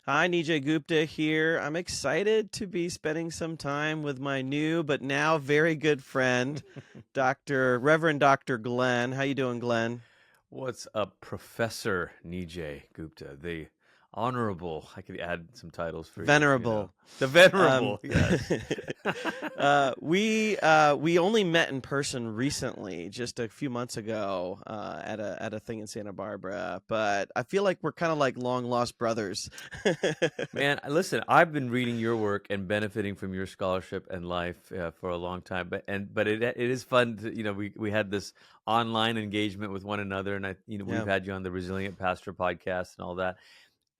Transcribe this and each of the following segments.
Hi, Nijay Gupta here. I'm excited to be spending some time with my new but now very good friend, Reverend Dr. Glenn. How you doing, Glenn? What's up, Professor Nijay Gupta, the honorable? I could add some titles for you. Venerable. The Um, venerable. Yes. we only met in person recently, just a few months ago, at a thing in Santa Barbara. But I feel like we're kind of like long lost brothers. Man, listen, I've been reading your work and benefiting from your scholarship and life for a long time. But it is fun to we had this online engagement with one another, and we've Yeah. had you on the Resilient Pastor podcast and all that.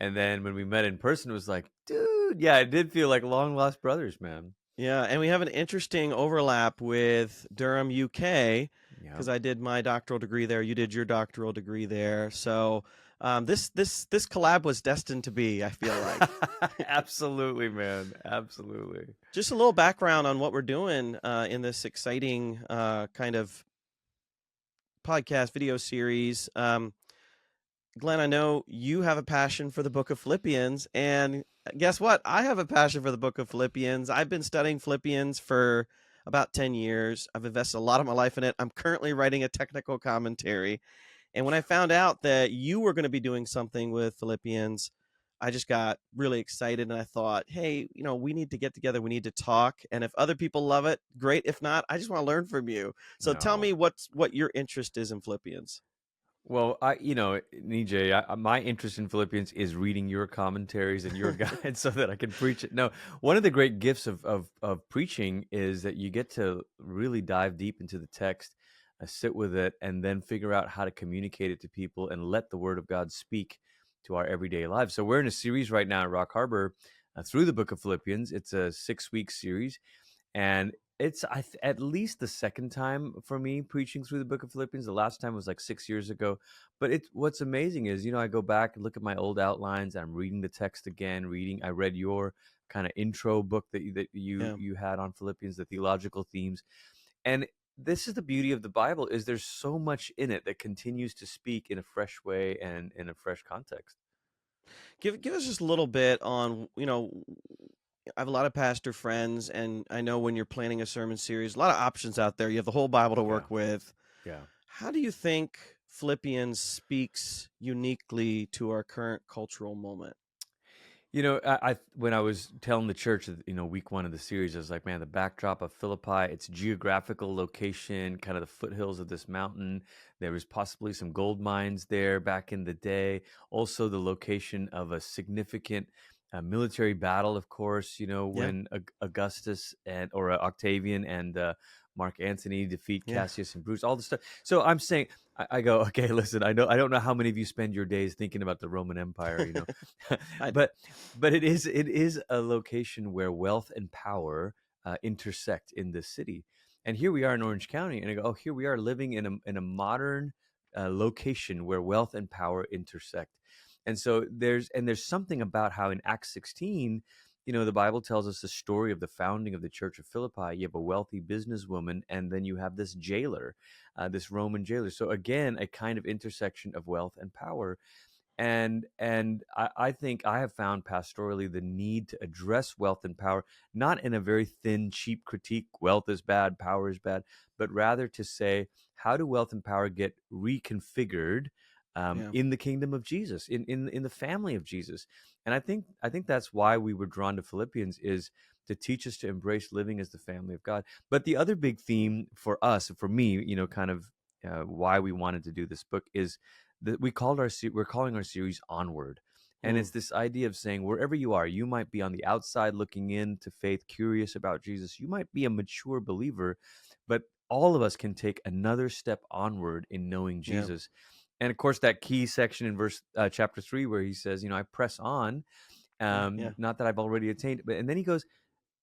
And then when we met in person, it was like, dude, yeah, it did feel like long lost brothers, man. Yeah, and we have an interesting overlap with Durham, UK, Yeah. because I did my doctoral degree there. You did your doctoral degree there. So this collab was destined to be, I feel like. Absolutely, man. Absolutely. Just a little background on what we're doing in this exciting kind of podcast video series. Glenn, I know you have a passion for the book of Philippians, and guess what? I have a passion for the book of Philippians. I've been studying Philippians for about 10 years. I've invested a lot of my life in it. I'm currently writing a technical commentary. And when I found out that you were going to be doing something with Philippians, I just got really excited and I thought, hey, we need to get together. We need to talk. And if other people love it, great. If not, I just want to learn from you. So tell No. me what your interest is in Philippians. Well, Nijay, my interest in Philippians is reading your commentaries and your guides so that I can preach it. No, one of the great gifts of preaching is that you get to really dive deep into the text, sit with it, and then figure out how to communicate it to people and let the Word of God speak to our everyday lives. So we're in a series right now at Rockharbor through the book of Philippians. It's a 6-week series. And it's at least the second time for me preaching through the book of Philippians. The last time was like 6 years ago. But what's amazing is, I go back and look at my old outlines. I'm reading the text again, I read your kind of intro book that Yeah. you had on Philippians, the theological themes. And this is the beauty of the Bible, is there's so much in it that continues to speak in a fresh way and in a fresh context. Give us just a little bit on, I have a lot of pastor friends, and I know when you're planning a sermon series, a lot of options out there. You have the whole Bible to Yeah. work with. Yeah. How do you think Philippians speaks uniquely to our current cultural moment? I when I was telling the church, week one of the series, I was like, man, the backdrop of Philippi, its geographical location, kind of the foothills of this mountain. There was possibly some gold mines there back in the day. Also, the location of a significant military battle, of course. Yeah, When Augustus or Octavian and Mark Antony defeat yeah. Cassius and Bruce, all the stuff. So I'm saying, I go, okay, listen, I don't know how many of you spend your days thinking about the Roman Empire, I do. but it is a location where wealth and power intersect in this city. And here we are in Orange County, and I go, oh, here we are living in a modern location where wealth and power intersect. And so there's something about how in Acts 16, the Bible tells us the story of the founding of the Church of Philippi. You have a wealthy businesswoman, and then you have this jailer, this Roman jailer. So again, a kind of intersection of wealth and power. And I think I have found pastorally the need to address wealth and power, not in a very thin, cheap critique, wealth is bad, power is bad, but rather to say, how do wealth and power get reconfigured Yeah. in the kingdom of Jesus, in the family of Jesus? And I think that's why we were drawn to Philippians, is to teach us to embrace living as the family of God. But the other big theme for us, for me, kind of why we wanted to do this book is that we're calling our series Onward. And Mm, it's this idea of saying, wherever you are, you might be on the outside looking into faith, curious about Jesus. You might be a mature believer, but all of us can take another step onward in knowing yeah. Jesus. And of course, that key section in chapter 3, where he says, I press on, Yeah. Yeah. not that I've already attained, and then he goes,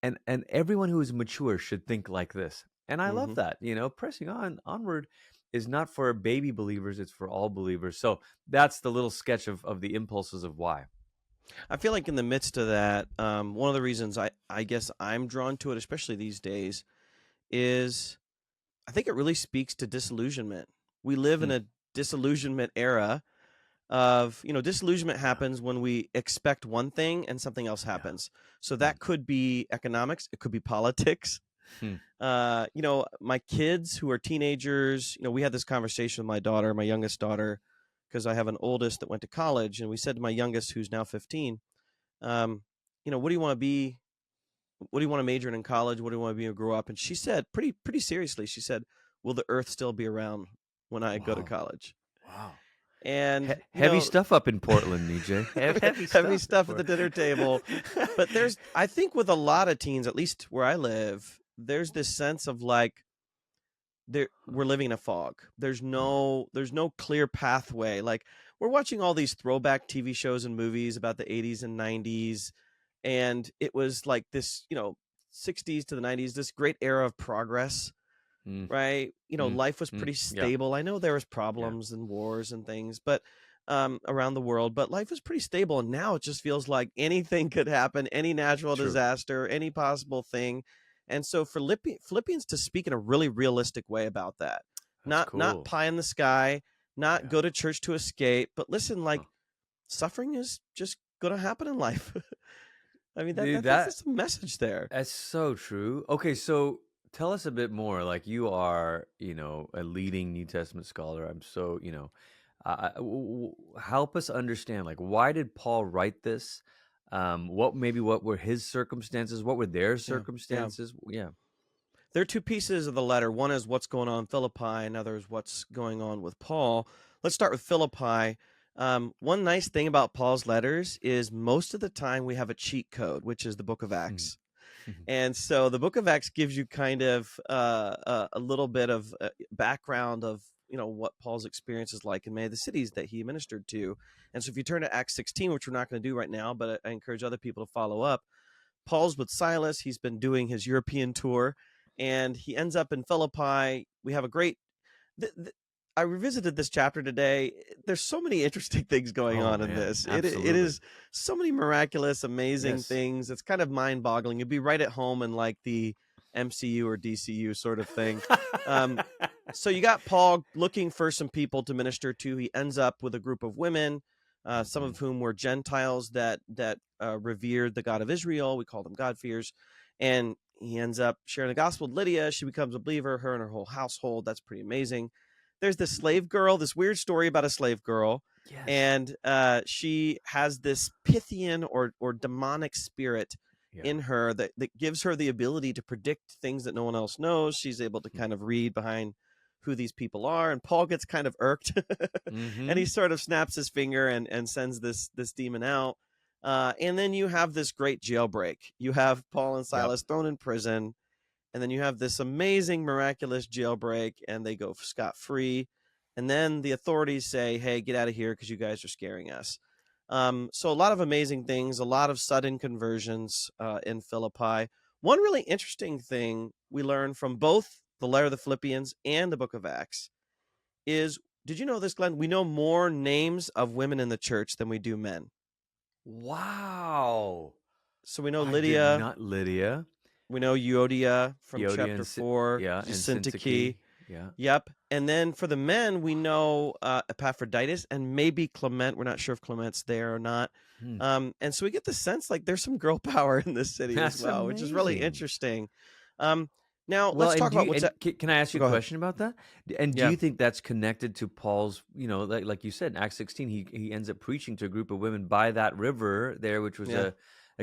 and everyone who is mature should think like this. And I love Hmm. that. Pressing onward is not for baby believers, it's for all believers. So that's the little sketch of the impulses of why. I feel like in the midst of that, one of the reasons I guess I'm drawn to it, especially these days, is I think it really speaks to disillusionment. We live in Hmm. a disillusionment era. of, disillusionment happens when we expect one thing and something else Yeah. happens. So that could be economics, it could be politics. Hmm. My kids who are teenagers, we had this conversation with my daughter, my youngest daughter, because I have an oldest that went to college, and we said to my youngest, who's now 15, what do you want to be? What do you want to major in college? What do you want to be when you grow up? And she said, pretty seriously, she said, "Will the Earth still be around when I go to Wow. college?" Wow. And Heavy stuff up in Portland, Nijay. Heavy heavy stuff. stuff at the dinner table. But I think with a lot of teens, at least where I live, there's this sense of like we're living in a fog. There's no clear pathway. Like, we're watching all these throwback TV shows and movies about the 80s and 90s, and it was like this, 60s to the 90s, this great era of progress, Mm, right? Life was pretty yeah, stable. I know there was yeah. problems and wars and things, but around the world, but life was pretty stable. And now it just feels like anything could happen, any natural True. disaster, any possible thing. And so for Philippians to speak in a really realistic way about that, That's not cool. pie in the sky, not Yeah. go to church to escape, but listen, like, Huh. suffering is just going to happen in life. I mean, Dude, that's a message there. that's so true. Okay, so tell us a bit more. Like, you are, a leading New Testament scholar. I'm so, help us understand. Like, why did Paul write this? What were his circumstances? What were their Yeah. Yeah. circumstances? Yeah. There are two pieces of the letter. One is what's going on in Philippi, another is what's going on with Paul. Let's start with Philippi. One nice thing about Paul's letters is most of the time we have a cheat code, which is the book of Acts. And so the book of Acts gives you kind of a little bit of background of, what Paul's experience is like in many of the cities that he ministered to. And so if you turn to Acts 16, which we're not going to do right now, but I encourage other people to follow up, Paul's with Silas. He's been doing his European tour, and he ends up in Philippi. We have a great. I revisited this chapter today. There's so many interesting things going Oh on in man, this. It absolutely. is so many miraculous, amazing Yes. things. It's kind of mind-boggling. You'd be right at home in like the MCU or DCU sort of thing. So you got Paul looking for some people to minister to. He ends up with a group of women, some of whom were Gentiles that revered the God of Israel. We call them God-fears. And he ends up sharing the gospel with Lydia. She becomes a believer, her and her whole household. That's pretty amazing. There's this slave girl, this weird story about a slave girl. Yes. And she has this Pythian or demonic spirit in her that gives her the ability to predict things that no one else knows. She's able to kind of read behind who these people are, and Paul gets kind of irked and he sort of snaps his finger and sends this demon out. And then you have this great jailbreak. You have Paul and Silas thrown in prison, and then you have this amazing, miraculous jailbreak, and they go scot-free. And then the authorities say, "Hey, get out of here because you guys are scaring us." So a lot of amazing things, a lot of sudden conversions in Philippi. One really interesting thing we learn from both the letter of the Philippians and the book of Acts is, did you know this, Glenn? We know more names of women in the church than we do men. Wow. So we know I did Lydia, not Lydia. we know Euodia from Euodia chapter and 4, yeah, and Syntyche. Syntyche. Yeah. Yep. And then for the men, we know Epaphroditus and maybe Clement. We're not sure if Clement's there or not. And so we get the sense like there's some girl power in this city as well, which is really amazing. interesting. Now Well, let's talk about what's. can I ask you Go a ahead. question about that? And do Yeah. you think that's connected to Paul's, like you said, in Acts 16, he ends up preaching to a group of women by that river there, which was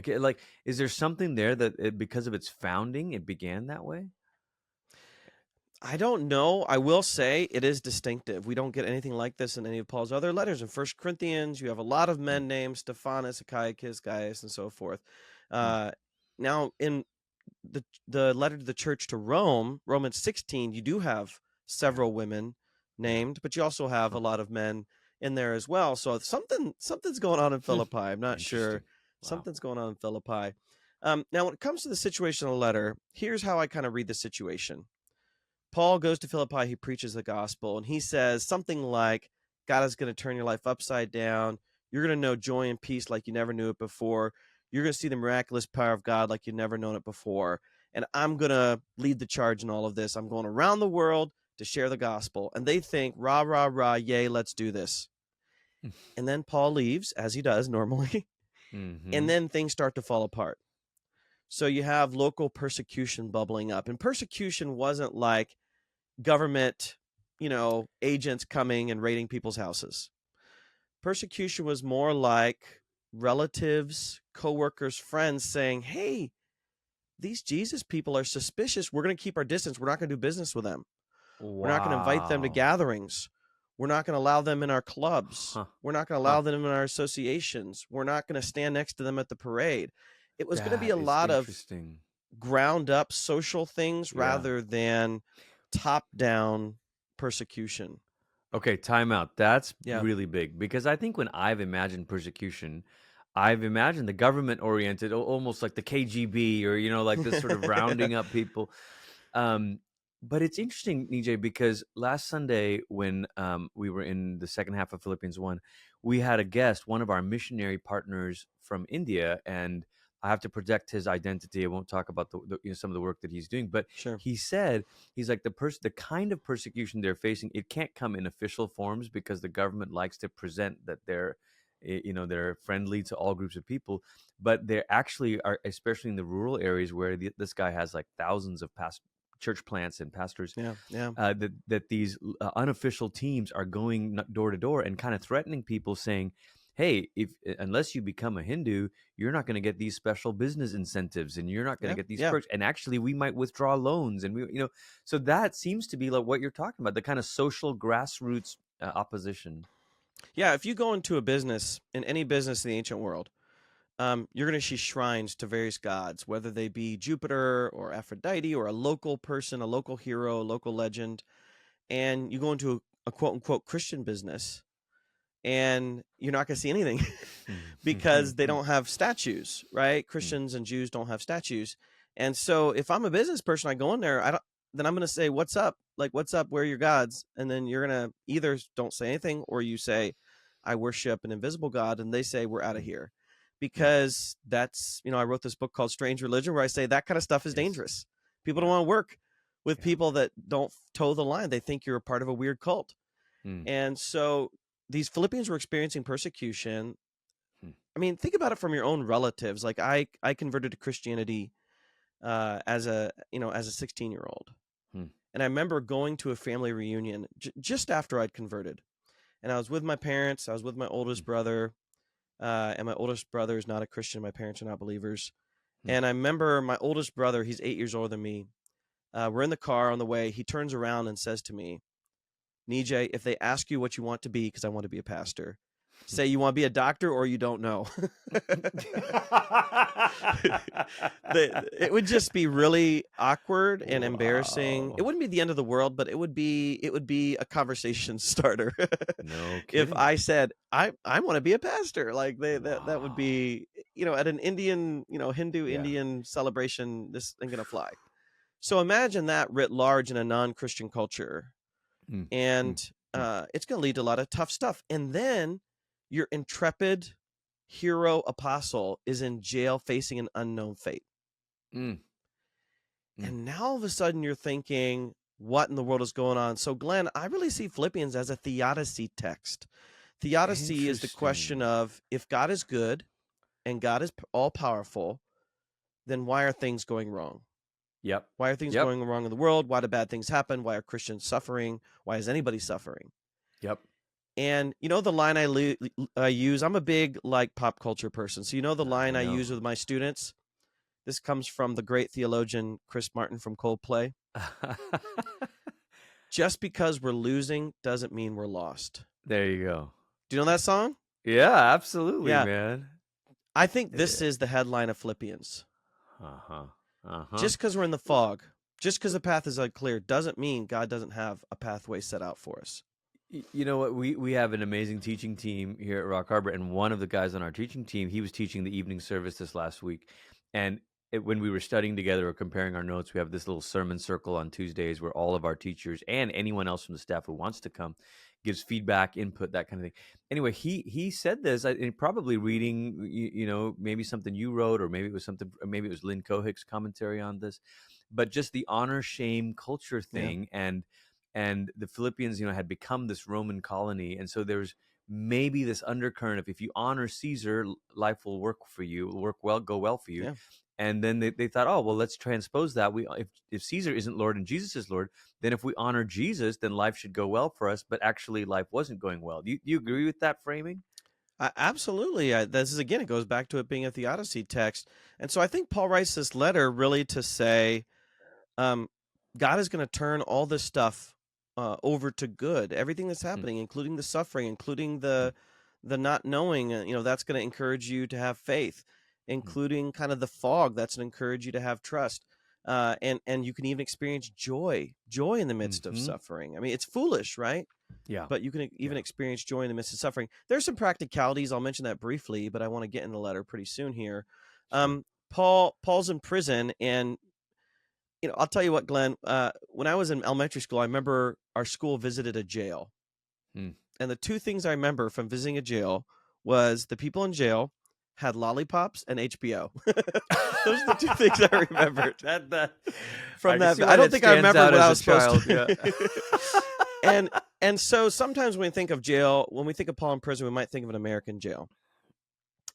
like, is there something there that because of its founding, it began that way? I don't know. I will say it is distinctive. We don't get anything like this in any of Paul's other letters. In 1 Corinthians, you have a lot of men named Stephanas, Achaicus, Gaius, and so forth. Now, in the letter to the church to Rome, Romans 16, you do have several women named, but you also have a lot of men in there as well. So something's going on in Philippi. I'm not sure. Wow. Something's going on in Philippi. Now, when it comes to the situation of the letter, here's how I kind of read the situation. Paul goes to Philippi, he preaches the gospel, and he says something like, God is going to turn your life upside down. You're going to know joy and peace like you never knew it before. You're going to see the miraculous power of God like you've never known it before. And I'm going to lead the charge in all of this. I'm going around the world to share the gospel. And they think, rah, rah, rah, yay, let's do this. And then Paul leaves, as he does normally, and Mm-hmm. then things start to fall apart. So you have local persecution bubbling up. And persecution wasn't like government, agents coming and raiding people's houses. Persecution was more like relatives, coworkers, friends saying, "Hey, these Jesus people are suspicious. We're going to keep our distance. We're not going to do business with them. We're not going to invite them to Wow. gatherings. We're not going to allow them in our clubs. Huh. We're not going to Huh. allow them in our associations. We're not going to stand next to them at the parade." It was going to be That a is lot of interesting. ground up social things Yeah. rather than top down persecution. Okay, time out. That's Yeah. really big because I think when I've imagined persecution, I've imagined the government oriented, almost like the KGB or, like this sort of rounding up people. Um, but it's interesting, Nijay, because last Sunday when we were in the second half of Philippians 1, we had a guest, one of our missionary partners from India, and I have to protect his identity. I won't talk about some of the work that he's doing, but Sure. he said he's like the kind of persecution they're facing. It can't come in official forms because the government likes to present that they're friendly to all groups of people, but they actually are, especially in the rural areas where this guy has like thousands of church plants and pastors, Yeah. Yeah. that these unofficial teams are going door to door and kind of threatening people, saying, "Hey, if unless you become a Hindu, you're not going to get these special business incentives, and you're not going to Yeah. get these Yeah. perks. And actually, we might withdraw loans, and so that seems to be like what you're talking about, the kind of social grassroots opposition." Yeah. If you go into a business, in any business in the ancient world, you're going to see shrines to various gods, whether they be Jupiter or Aphrodite or a local person, a local hero, a local legend. And you go into a quote unquote Christian business, and you're not going to see anything because they don't have statues, right? Christians and Jews don't have statues. And so if I'm a business person, I go in there, then I'm going to say, "What's up? Like, what's up? Where are your gods?" And then you're going to either don't say anything, or you say, "I worship an invisible God." And they say, "We're out of here." Yeah. Because that's, I wrote this book called Strange Religion, where I say that kind of stuff is Yes. dangerous. People don't Yeah. want to work with Yeah. people that don't toe the line. They think you're a part of a weird cult. Mm. And so these Philippians were experiencing persecution. Mm. I mean, think about it from your own relatives. Like I converted to Christianity as a 16-year-old. Mm. And I remember going to a family reunion just after I'd converted. And I was with my parents, I was with my oldest Mm. brother, and my oldest brother is not a Christian. My parents are not believers. Mm. And I remember my oldest brother, he's 8 years older than me. We're in the car on the way. He turns around and says to me, "Nijay, if they ask you what you want to be, because I want to be a pastor, say you want to be a doctor or you don't know." It would just be really awkward and embarrassing. It Wow. wouldn't be the end of the world, but it would be a conversation starter. No If kidding. I said I want to be a pastor, like that would Wow. be, at an Indian, Hindu Yeah. Indian celebration, this ain't gonna fly. So imagine that writ large in a non-Christian culture, Mm. Mm. and Mm. it's going to lead to a lot of tough stuff. And then your intrepid hero apostle is in jail facing an unknown fate. Mm. Mm. And now all of a sudden you're thinking, what in the world is going on? So, Glenn, I really see Philippians as a theodicy text. Theodicy is the question Interesting. of, if God is good and God is all powerful, then why are things going wrong? Yep. Why are things Yep. going wrong in the world? Why do bad things happen? Why are Christians suffering? Why is anybody suffering? Yep. And the line I use, I'm a big like pop culture person. So the I line I know. use with my students, this comes from the great theologian Chris Martin from Coldplay. Just because we're losing doesn't mean we're lost. There you go. Do you know that song? Yeah, absolutely, Yeah. man. I think this is the headline of Philippians. Uh-huh. Uh-huh. Just because we're in the fog, just because the path is unclear, doesn't mean God doesn't have a pathway set out for us. You know what? We have an amazing teaching team here at Rockharbor, and one of the guys on our teaching team, he was teaching the evening service this last week. And when we were studying together or comparing our notes, we have this little sermon circle on Tuesdays where all of our teachers and anyone else from the staff who wants to come gives feedback, input, that kind of thing. Anyway, he said this, and probably reading, maybe something you wrote, or maybe it was Lynn Cohick's commentary on this, but just the honor shame culture Yeah. thing, and the Philippians, had become this Roman colony, and so maybe this undercurrent of, if you honor Caesar, life will work for you, work well, go well for you. Yeah. And then they thought, oh, well, let's transpose that. If Caesar isn't Lord and Jesus is Lord, then if we honor Jesus, then life should go well for us. But actually, life wasn't going well. Do you agree with that framing? Absolutely. This is, again, it goes back to it being a theodicy text. And so I think Paul writes this letter really to say, um, God is going to turn all this stuff over to good. Everything that's happening, including the suffering, including the not knowing, that's going to encourage you to have faith, including kind of the fog that's going to encourage you to have trust. And you can even experience joy in the midst of suffering. I mean, it's foolish, right? Yeah. But you can even experience joy in the midst of suffering. There's some practicalities. I'll mention that briefly, but I want to get in the letter pretty soon here. Sure. Paul's in prison, and I'll tell you what, Glenn. When I was in elementary school, I remember our school visited a jail, and the two things I remember from visiting a jail was the people in jail had lollipops and HBO. Those are the two things I remembered. From that, I don't think I remembered what I was supposed to. And so sometimes when we think of jail, when we think of Paul in prison, we might think of an American jail.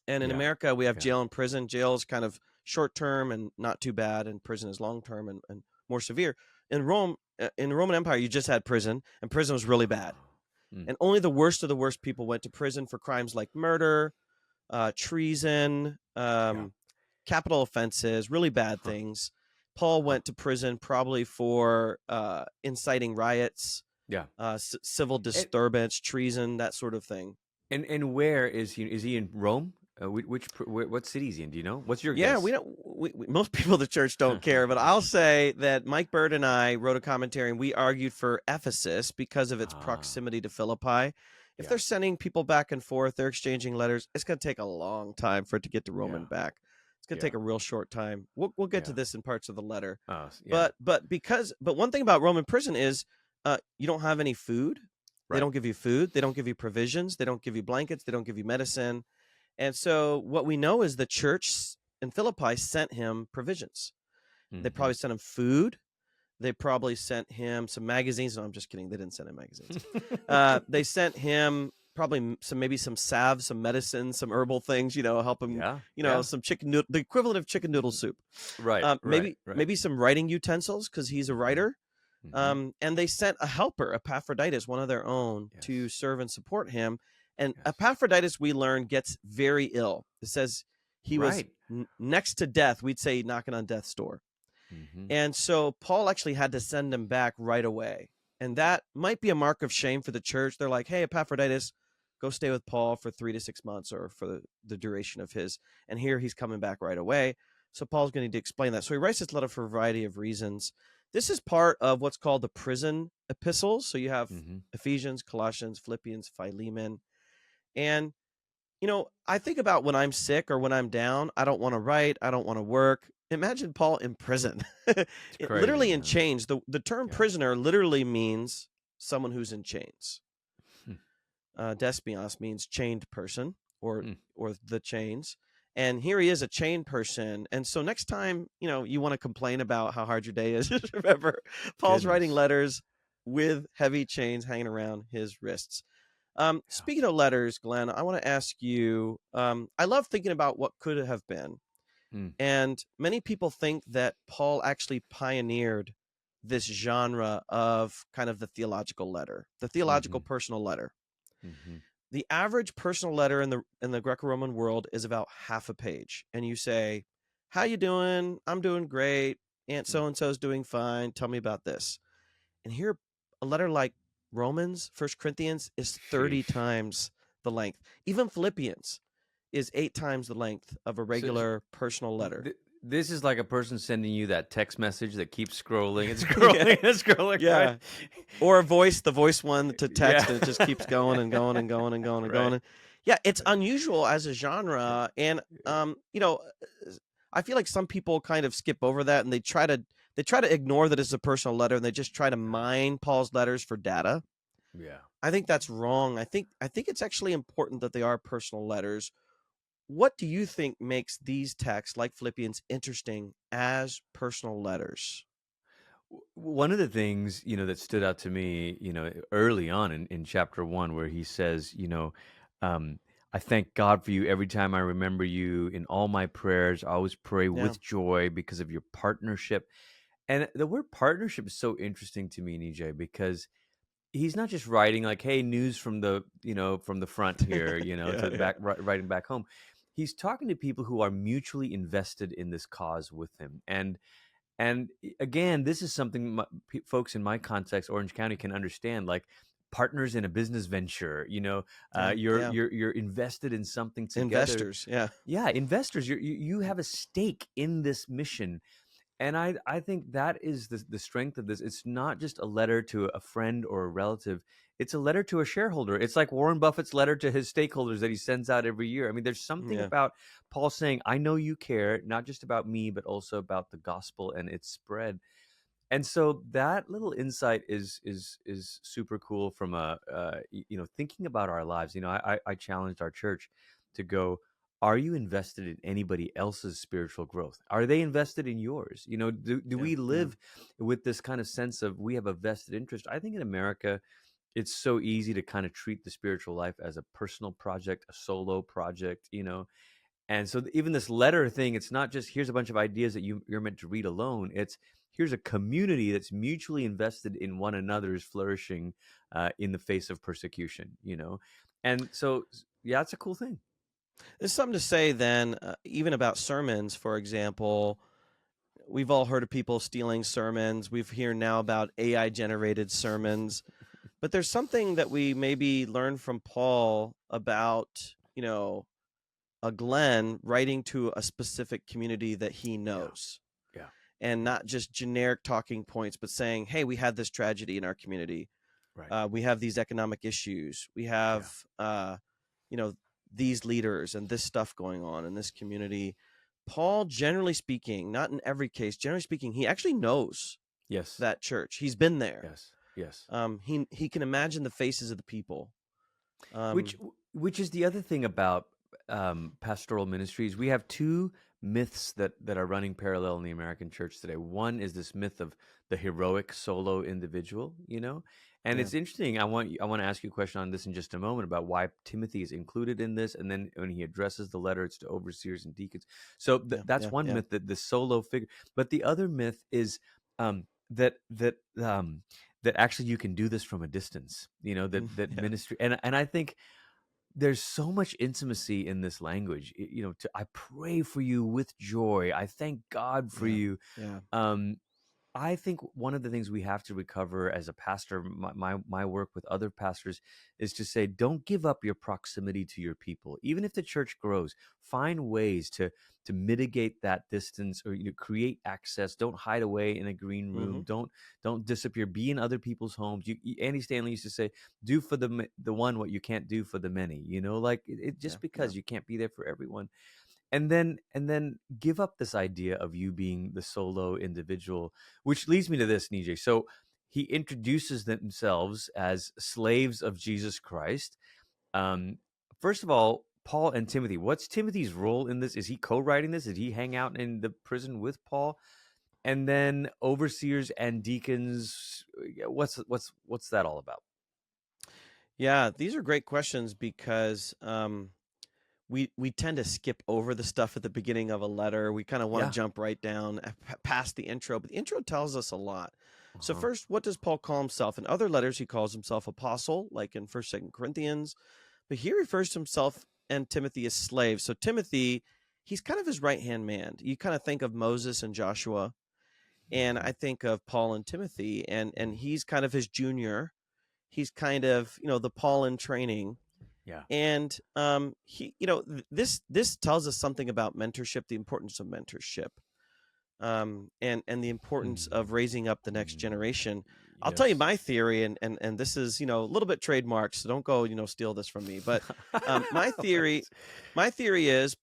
And in America, we have jail and prison. Jail is kind of short term and not too bad, and prison is long term and more severe. In Rome, in the Roman Empire, you just had prison, and prison was really bad. And only the worst of the worst people went to prison for crimes like murder, treason, capital offenses, really bad things. Paul went to prison probably for inciting riots, civil disturbance, treason, that sort of thing. And where is he? Is he in Rome? What city is he in? Do you know? What's your guess? We don't. Most people in the church don't care, but I'll say that Mike Bird and I wrote a commentary, and we argued for Ephesus because of its proximity to Philippi. If they're sending people back and forth, they're exchanging letters, it's going to take a long time for it to get to Rome and back. It's going to take a real short time. We'll get to this in parts of the letter. But one thing about Roman prison is you don't have any food. They don't give you food. They don't give you provisions. They don't give you blankets. They don't give you medicine. And so what we know is the church in Philippi sent him provisions. They probably sent him food. They probably sent him some magazines. No, I'm just kidding. They didn't send him magazines. They sent him probably maybe some salve, some medicine, some herbal things, help him, some chicken noodle, the equivalent of chicken noodle soup. Maybe some writing utensils because he's a writer. And they sent a helper, Epaphroditus, one of their own, to serve and support him. And Epaphroditus, we learn, gets very ill. It says he was next to death. We'd say knocking on death's door. And so Paul actually had to send him back right away. And that might be a mark of shame for the church. They're like, hey, Epaphroditus, go stay with Paul for 3 to 6 months or for the duration of his. And here he's coming back right away. So Paul's going to need to explain that. So he writes this letter for a variety of reasons. This is part of what's called the prison epistles. So you have Ephesians, Colossians, Philippians, Philemon. And, I think about when I'm sick or when I'm down, I don't want to write. I don't want to work. Imagine Paul in prison, literally in chains. The term prisoner literally means someone who's in chains. Despios means chained person or the chains. And here he is, a chained person. And so next time, you want to complain about how hard your day is, just remember Paul's writing letters with heavy chains hanging around his wrists. Speaking of letters, Glenn, I want to ask you, I love thinking about what could have been. And many people think that Paul actually pioneered this genre of kind of the theological letter, the theological personal letter. The average personal letter in the Greco-Roman world is about half a page. And you say, how you doing? I'm doing great. Aunt so-and-so's doing fine. Tell me about this. And here, a letter like Romans, 1 Corinthians is 30 times the length. Even Philippians is 8 times the length of a regular personal letter. This is like a person sending you that text message that keeps scrolling and scrolling and scrolling. Yeah. Right? Or the voice one to text, and it just keeps going and going and going and going and going. Yeah, it's unusual as a genre. And, I feel like some people kind of skip over that and they try to ignore that it's a personal letter and they just try to mine Paul's letters for data. Yeah. I think that's wrong. I think it's actually important that they are personal letters. What do you think makes these texts like Philippians interesting as personal letters? One of the things, that stood out to me, early on in chapter 1, where he says, um, I thank God for you every time I remember you in all my prayers. I always pray Yeah. with joy because of your partnership. And the word partnership is so interesting to me, Nijay, because he's not just writing like, hey, news from from the front here, Yeah, to yeah. writing back home. He's talking to people who are mutually invested in this cause with him. Again, this is something folks in my context, Orange County, can understand. Like partners in a business venture, Yeah, you're yeah. you're invested in something together. Investors, yeah. Yeah, investors. You have a stake in this mission, and I think that is the strength of this. It's not just a letter to a friend or a relative. It's a letter to a shareholder. It's like Warren Buffett's letter to his stakeholders that he sends out every year. I mean, there's something Yeah. about Paul saying, I know you care, not just about me, but also about the gospel and its spread. And so that little insight is super cool from thinking about our lives. I challenged our church to go, are you invested in anybody else's spiritual growth? Are they invested in yours? Do Yeah, we yeah. live with this kind of sense of we have a vested interest? I think in America it's so easy to kind of treat the spiritual life as a personal project, a solo project, and so even this letter thing, it's not just here's a bunch of ideas that you're meant to read alone. It's here's a community that's mutually invested in one another's flourishing in the face of persecution, And so, yeah, it's a cool thing. There's something to say then, even about sermons, for example. We've all heard of people stealing sermons. We've heard now about AI generated sermons. But there's something that we maybe learn from Paul about, a Glenn writing to a specific community that he Yeah, knows, yeah, and not just generic talking points, but saying, hey, we had this tragedy in our community. right. We have these economic issues. We have, Yeah, you know, these leaders and this stuff going on in this community. Paul, generally speaking, not in every case, generally speaking, he actually knows yes, that church. He's been there. yes, yes. He can imagine the faces of the people. Which Um, which is the other thing about pastoral ministries. We have two myths that are running parallel in the American church today. One is this myth of the heroic solo individual, and yeah, it's interesting. I want to ask you a question on this in just a moment about why Timothy is included in this, and then when he addresses the letter, it's to overseers and deacons. So yeah, that's yeah, one yeah, myth, that the solo figure. But the other myth is that actually you can do this from a distance, that yeah, ministry. And I think there's so much intimacy in this language. I pray for you with joy. I thank God for yeah, you. yeah. Um, I think one of the things we have to recover as a pastor, my work with other pastors, is to say, don't give up your proximity to your people. Even if the church grows, find ways to mitigate that distance, or create access. Don't hide away in a green Mm-hmm. room. Don't disappear. Be in other people's homes. Andy Stanley used to say, do for the one what you can't do for the many. Like Yeah, just yeah, because you can't be there for everyone. And then give up this idea of you being the solo individual, which leads me to this, Nijay. So he introduces themselves as slaves of Jesus Christ. um, First of all, Paul and Timothy, what's Timothy's role in this? Is he co-writing this? Did he hang out in the prison with Paul? And then overseers and deacons, what's that all about? yeah. These are great questions because we tend to skip over the stuff at the beginning of a letter. We kind of want to Yeah. jump right down past the intro, but the intro tells us a lot. So Uh-huh. first, what does Paul call himself? In other letters, he calls himself apostle, like in First, Second Corinthians. But here he refers to himself and Timothy as slaves. So Timothy, he's kind of his right hand man. You kind of think of Moses and Joshua, and Hmm. I think of Paul and Timothy, and he's kind of his junior. He's kind of the Paul in training, Yeah. and he this tells us something about mentorship, the importance of mentorship, and the importance of Hmm. raising up the next Hmm. generation. I'll tell you Yes. my theory, and this is a little bit trademarked, so don't go steal this from me. But my theory, Let's- my theory is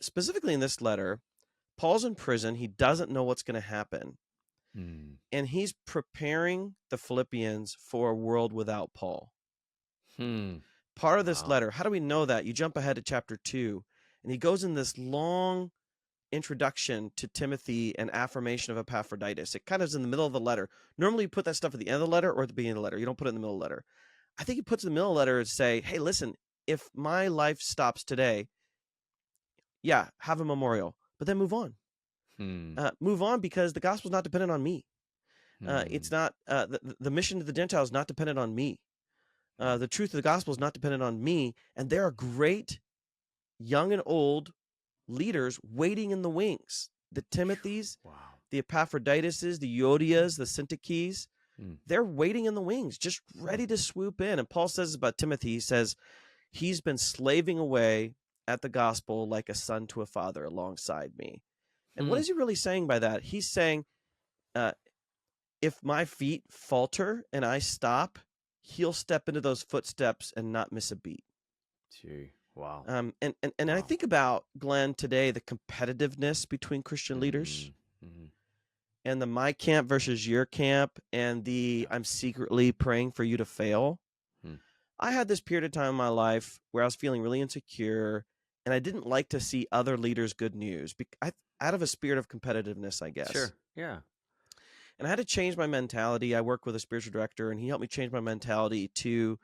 specifically in this letter, Paul's in prison. He doesn't know what's going to happen, Hmm. and he's preparing the Philippians for a world without Paul. Hmm. Part of this Wow. letter, how do we know that? You jump ahead to chapter 2, and he goes in this long introduction to Timothy and affirmation of Epaphroditus. It kind of is in the middle of the letter. Normally you put that stuff at the end of the letter or at the beginning of the letter. You don't put it in the middle of the letter. I think he puts it in the middle of the letter to say, hey, listen, if my life stops today, yeah, have a memorial, but then move on. Move on, because the gospel is not dependent on me. It's not the mission to the Gentiles is not dependent on me. The truth of the gospel is not dependent on me. And there are great young and old leaders waiting in the wings. The Timothys, Wow. the Epaphroditus, the Euodias, the Syntyches, they're waiting in the wings, just ready to swoop in. And Paul says about Timothy, he says, he's been slaving away at the gospel like a son to a father alongside me. And what is he really saying by that? He's saying, if my feet falter and I stop, he'll step into those footsteps and not miss a beat. Gee, wow. And Wow. I think about, Glenn, today, the competitiveness between Christian leaders and the my camp versus your camp and the I'm secretly praying for you to fail. I had this period of time in my life where I was feeling really insecure, and I didn't like to see other leaders' good news out of a spirit of competitiveness, I guess. Sure. Yeah. And I had to change my mentality. I work with a spiritual director, and he helped me change my mentality to,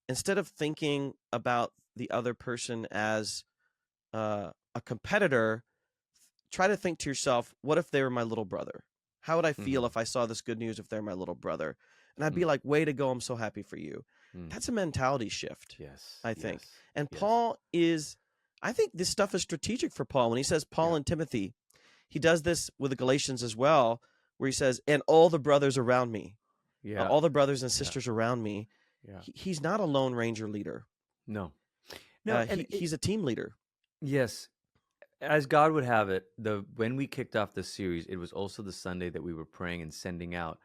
instead of thinking about the other person as a competitor, try to think to yourself, what if they were my little brother? How would I feel if I saw this good news if they're my little brother? And I'd be like, way to go. I'm so happy for you. That's a mentality shift, I think. Yes. And Paul I think this stuff is strategic for Paul. When he says Paul and Timothy, he does this with the Galatians as well, where he says, and all the brothers around me, all the brothers and sisters around me. He's not a Lone Ranger leader. No, he's a team leader. Yes. As God would have it, when we kicked off this series, it was also the Sunday that we were praying and sending out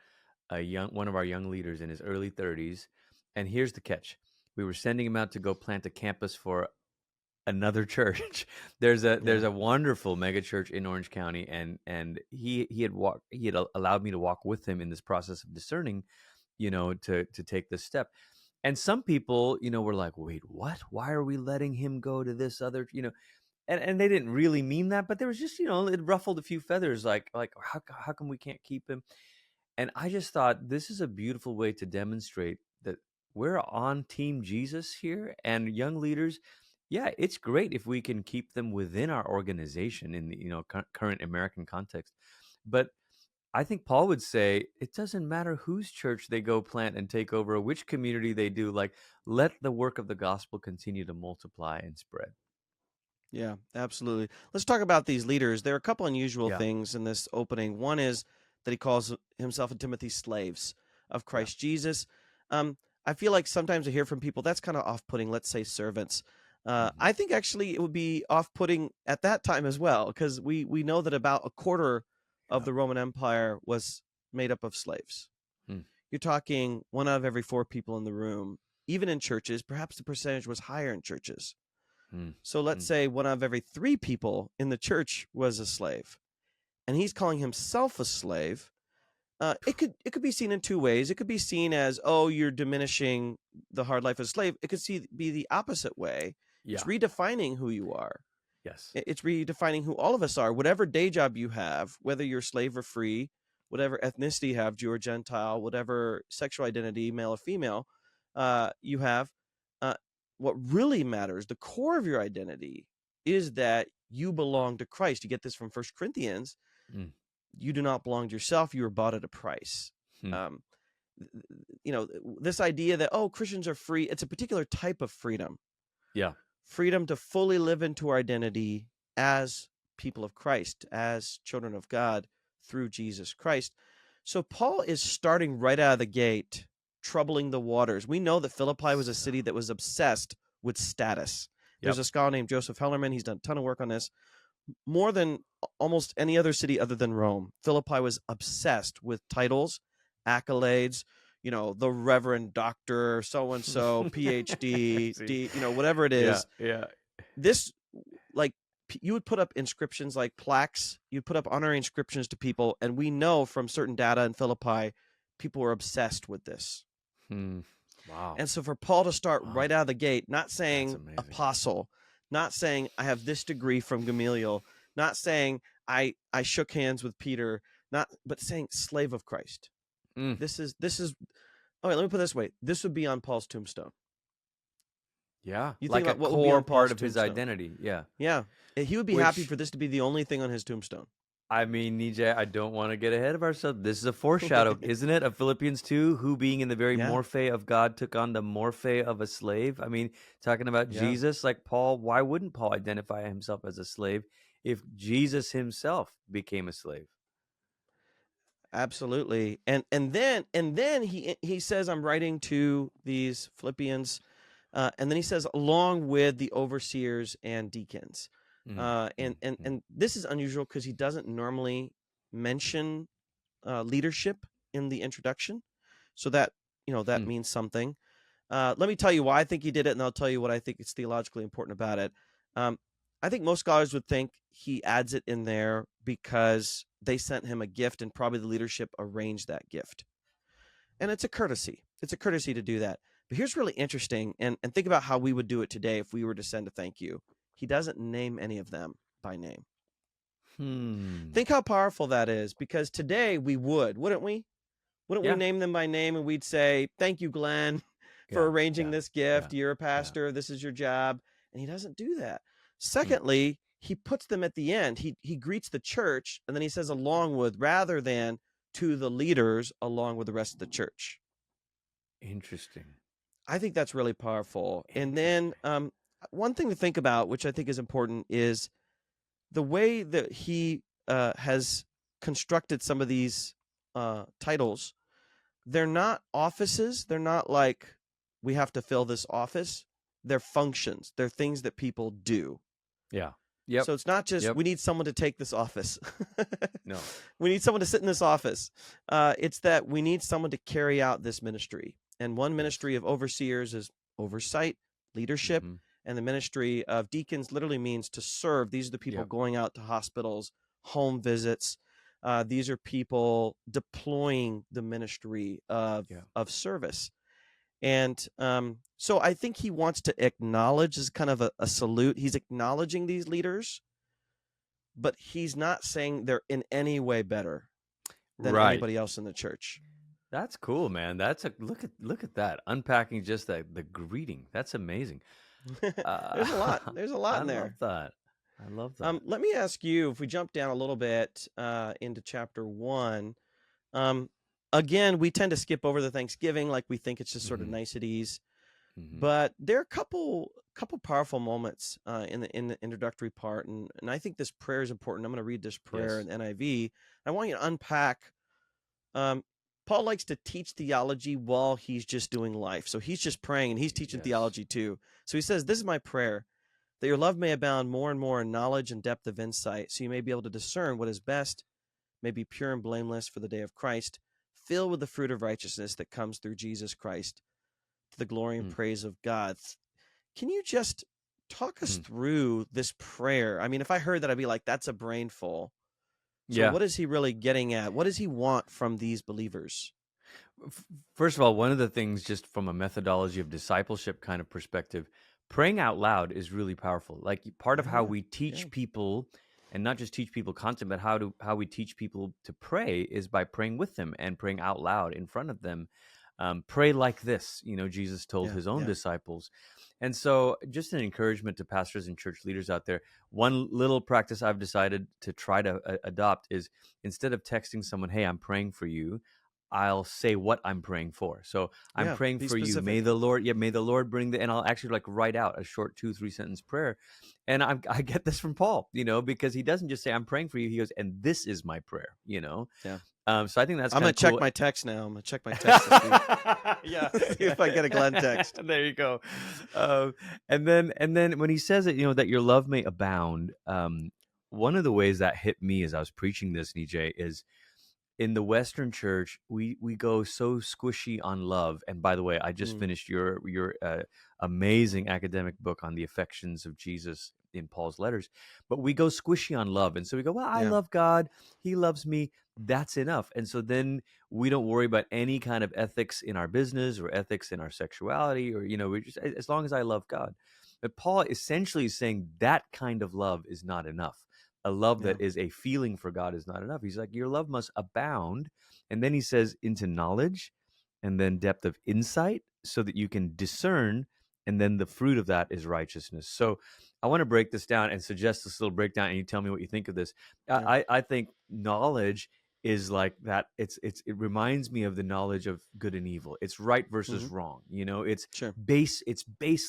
one of our young leaders in his early 30s. And here's the catch. We were sending him out to go plant a campus for another church. There's a wonderful mega church in Orange County, and he had allowed me to walk with him in this process of discerning, to take this step. And some people, were like, wait, what? Why are we letting him go to this other, and they didn't really mean that, but there was just, it ruffled a few feathers, like how come we can't keep him? And I just thought this is a beautiful way to demonstrate that we're on Team Jesus here, and young leaders. Yeah, it's great if we can keep them within our organization in the current American context. But I think Paul would say it doesn't matter whose church they go plant and take over, or which community they do. Like, let the work of the gospel continue to multiply and spread. Yeah, absolutely. Let's talk about these leaders. There are a couple unusual things in this opening. One is that he calls himself and Timothy slaves of Christ Jesus. I feel like sometimes I hear from people that's kind of off-putting. Let's say servants. I think actually it would be off-putting at that time as well, because we know that about a quarter of the Roman Empire was made up of slaves. You're talking 1 out of every 4 people in the room. Even in churches, perhaps the percentage was higher in churches. So let's say 1 out of every 3 people in the church was a slave, and he's calling himself a slave. It could be seen in 2 ways. It could be seen as, oh, you're diminishing the hard life of a slave. It could be the opposite way. It's redefining who you are. Yes. It's redefining who all of us are. Whatever day job you have, whether you're slave or free, whatever ethnicity you have, Jew or Gentile, whatever sexual identity, male or female, you have, what really matters, the core of your identity, is that you belong to Christ. You get this from 1 Corinthians. You do not belong to yourself. You were bought at a price. This idea that, oh, Christians are free, it's a particular type of freedom. Yeah. Freedom to fully live into our identity as people of Christ, as children of God through Jesus Christ. So Paul is starting right out of the gate, troubling the waters. We know that Philippi was a city that was obsessed with status. There's a scholar named Joseph Hellerman. He's done a ton of work on this. More than almost any other city other than Rome, Philippi was obsessed with titles, accolades, the Reverend Doctor, so-and-so, PhD, whatever it is. Yeah. This, like, you would put up inscriptions like plaques. You'd put up honorary inscriptions to people. And we know from certain data in Philippi, people were obsessed with this. Wow. And so for Paul to start right out of the gate, not saying apostle, not saying I have this degree from Gamaliel, not saying I shook hands with Peter, but saying slave of Christ. Mm. This is all right, let me put it this way. This would be on Paul's tombstone. Yeah, You think like a about what would be core on part Paul's of his tombstone. identity. Yeah. Yeah. He would be happy Which, for this to be the only thing on his tombstone. I mean, Nijay, I don't want to get ahead of ourselves. This is a foreshadow, isn't it, of Philippians 2, who being in the very Yeah. morphe of God took on the morphe of a slave. I mean, talking about Yeah. Jesus, like Paul, why wouldn't Paul identify himself as a slave if Jesus himself became a slave? Absolutely. And then he says, I'm writing to these Philippians, and then he says, along with the overseers and deacons. And this is unusual because he doesn't normally mention leadership in the introduction. So that, that means something. Let me tell you why I think he did it, and I'll tell you what I think is theologically important about it. I think most scholars would think he adds it in there because they sent him a gift, and probably the leadership arranged that gift. And it's a courtesy. It's a courtesy to do that. But here's really interesting, and think about how we would do it today if we were to send a thank you. He doesn't name any of them by name. Think how powerful that is, because today we wouldn't we? Wouldn't we name them by name, and we'd say, thank you, Glenn, for arranging this gift. You're a pastor. This is your job. And he doesn't do that. Secondly, he puts them at the end. He greets the church, and then he says along with, rather than to the leaders along with the rest of the church. Interesting. I think that's really powerful. And then one thing to think about, which I think is important, is the way that he has constructed some of these titles. They're not offices. They're not like we have to fill this office. They're functions. They're things that people do. Yeah. Yep. So it's not just we need someone to take this office. No. We need someone to sit in this office. It's that we need someone to carry out this ministry. And one ministry of overseers is oversight, leadership, and the ministry of deacons literally means to serve. These are the people going out to hospitals, home visits. These are people deploying the ministry of service. And so I think he wants to acknowledge, as kind of a salute. He's acknowledging these leaders, but he's not saying they're in any way better than anybody else in the church. That's cool, man. That's look at that. Unpacking just the greeting. That's amazing. There's a lot. There's a lot in there. I love that. Let me ask you, if we jump down a little bit into chapter 1, again, we tend to skip over the Thanksgiving, like we think it's just sort of niceties. But there are a couple powerful moments in the introductory part, and I think this prayer is important. I'm going to read this prayer in NIV. I want you to unpack. Paul likes to teach theology while he's just doing life. So he's just praying, and he's teaching theology too. So he says, this is my prayer, that your love may abound more and more in knowledge and depth of insight, so you may be able to discern what is best, may be pure and blameless for the day of Christ, filled with the fruit of righteousness that comes through Jesus Christ, to the glory and praise of God. Can you just talk us through this prayer? I mean, if I heard that, I'd be like, that's a brainful. So what is he really getting at? What does he want from these believers? First of all, one of the things, just from a methodology of discipleship kind of perspective, praying out loud is really powerful. Like, part of how we teach people, and not just teach people content, but how we teach people to pray is by praying with them and praying out loud in front of them. Pray like this, Jesus told his own disciples. And so, just an encouragement to pastors and church leaders out there. One little practice I've decided to try to adopt is, instead of texting someone, hey, I'm praying for you, I'll say what I'm praying for. So I'm praying for you. May the Lord bring and I'll actually write out a short 2-3 sentence prayer. And I get this from Paul, because he doesn't just say, I'm praying for you. He goes, and this is my prayer, So I think that's I'm going to cool. check my text now. I'm going to check my text this week. See if I get a Glenn text. There you go. And then when he says it, that your love may abound, one of the ways that hit me as I was preaching this, Nijay, is in the Western church, we go so squishy on love. And by the way, I just finished your amazing academic book on the affections of Jesus in Paul's letters. But we go squishy on love. And so we go, well, I love God. He loves me. That's enough. And so then we don't worry about any kind of ethics in our business or ethics in our sexuality, or, we just, as long as I love God. But Paul essentially is saying that kind of love is not enough. a love Yeah. that is a feeling for God is not enough. He's like, your love must abound. And then he says, into knowledge, and then depth of insight, so that you can discern. And then the fruit of that is righteousness. So I want to break this down and suggest this little breakdown, and you tell me what you think of this. Yeah. I think knowledge is like that. It reminds me of the knowledge of good and evil. It's right versus Hmm. wrong. You know, it's Sure. base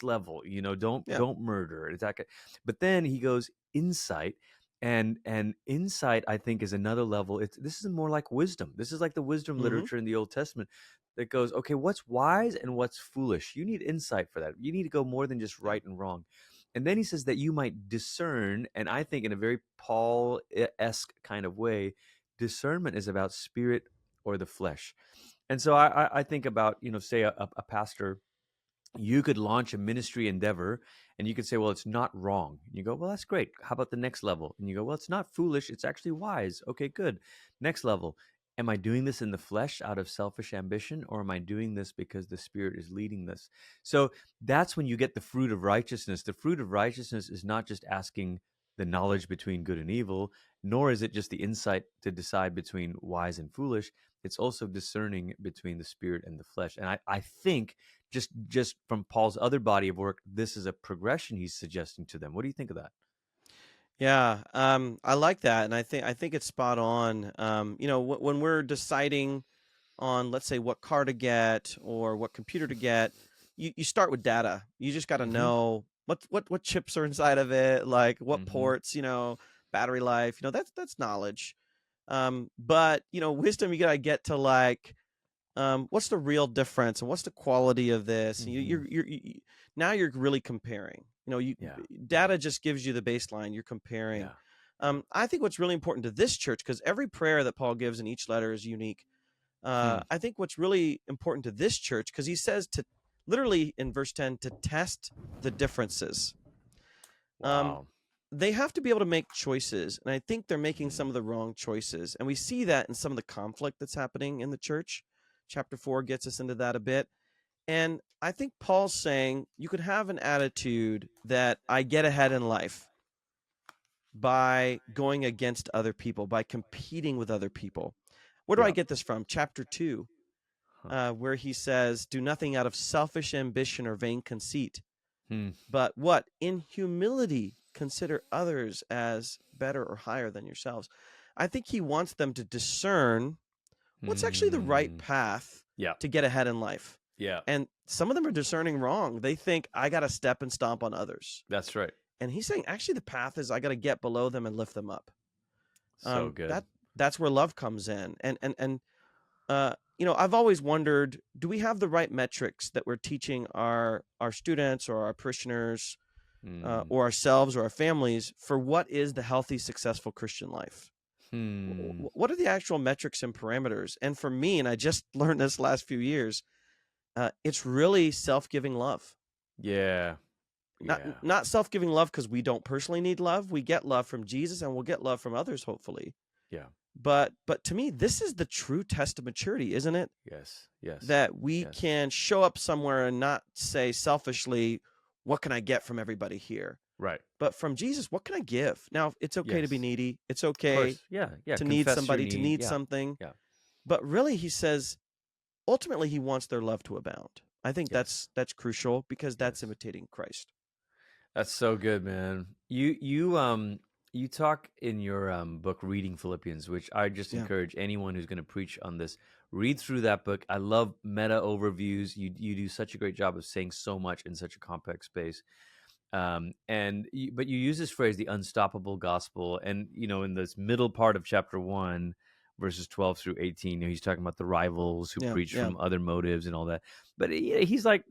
level. You know, Yeah. don't murder. It's that. But then he goes insight, and insight, I think, is another level. This is more like wisdom. This is like the wisdom Hmm. literature in the Old Testament that goes, okay, what's wise and what's foolish? You need insight for that. You need to go more than just Yeah. right and wrong. And then he says that you might discern, and I think in a very Paul-esque kind of way, discernment is about spirit or the flesh. And so I think about, say a pastor, you could launch a ministry endeavor and you could say, well, it's not wrong. And you go, well, that's great. How about the next level? And you go, well, it's not foolish. It's actually wise. Okay, good. Next level. Am I doing this in the flesh out of selfish ambition, or am I doing this because the Spirit is leading this? So that's when you get the fruit of righteousness. The fruit of righteousness is not just asking the knowledge between good and evil, nor is it just the insight to decide between wise and foolish. It's also discerning between the spirit and the flesh. And I think just from Paul's other body of work, this is a progression he's suggesting to them. What do you think of that? Yeah. I like that, and I think it's spot on. When we're deciding on, let's say, what car to get or what computer to get, you start with data. You just got to Mm-hmm. know what chips are inside of it, like what Mm-hmm. ports, battery life. That's knowledge. But wisdom, you gotta get to, like, what's the real difference and what's the quality of this. And Mm-hmm. now you're really comparing. Yeah. Data just gives you the baseline. You're comparing. Yeah. Yeah. I think what's really important to this church, because every prayer that Paul gives in each letter is unique. Hmm. I think what's really important to this church, because he says to, literally in verse 10, to test the differences. Um, Wow. they have to be able to make choices, and I think they're making Mm. some of the wrong choices, and we see that in some of the conflict that's happening in the church. Chapter 4 gets us into that a bit. And I think Paul's saying you could have an attitude that I get ahead in life by going against other people, by competing with other people. Where do I Yeah. get this from? Chapter 2, Huh. where he says, do nothing out of selfish ambition or vain conceit, Hmm. but what? In humility, consider others as better or higher than yourselves. I think he wants them to discern what's actually the right Hmm. path Yeah. to get ahead in life. Yeah. And some of them are discerning wrong. They think, I got to step and stomp on others. That's right. And he's saying, actually, the path is I got to get below them and lift them up. So good. That's where love comes in. I've always wondered, do we have the right metrics that we're teaching our students or our parishioners, Hmm. or ourselves or our families, for what is the healthy, successful Christian life? Hmm. What are the actual metrics and parameters? And for me, and I just learned this last few years, it's really self-giving love. Yeah. Not Yeah. not self-giving love because we don't personally need love. We get love from Jesus, and we'll get love from others, hopefully. Yeah. But to me, this is the true test of maturity, isn't it? Yes. Yes. That we Yes. can show up somewhere and not say selfishly, what can I get from everybody here? Right. But from Jesus, what can I give? Now, it's okay to be Yes. needy. It's Of okay course. Yeah. Yeah. to need Confess your somebody, to need. need Yeah. something. Yeah. But really, he says, ultimately, he wants their love to abound. I think Yes. that's crucial, because that's Yes. imitating Christ. That's so good, man. You talk in your book Reading Philippians, which I just Yeah. encourage anyone who's going to preach on this, read through that book. I love meta overviews. You do such a great job of saying so much in such a complex space. But you use this phrase, the unstoppable gospel, and in this middle part of chapter 1, verses 12 through 18, he's talking about the rivals who Yeah. preach Yeah. from other motives and all that. But he's like,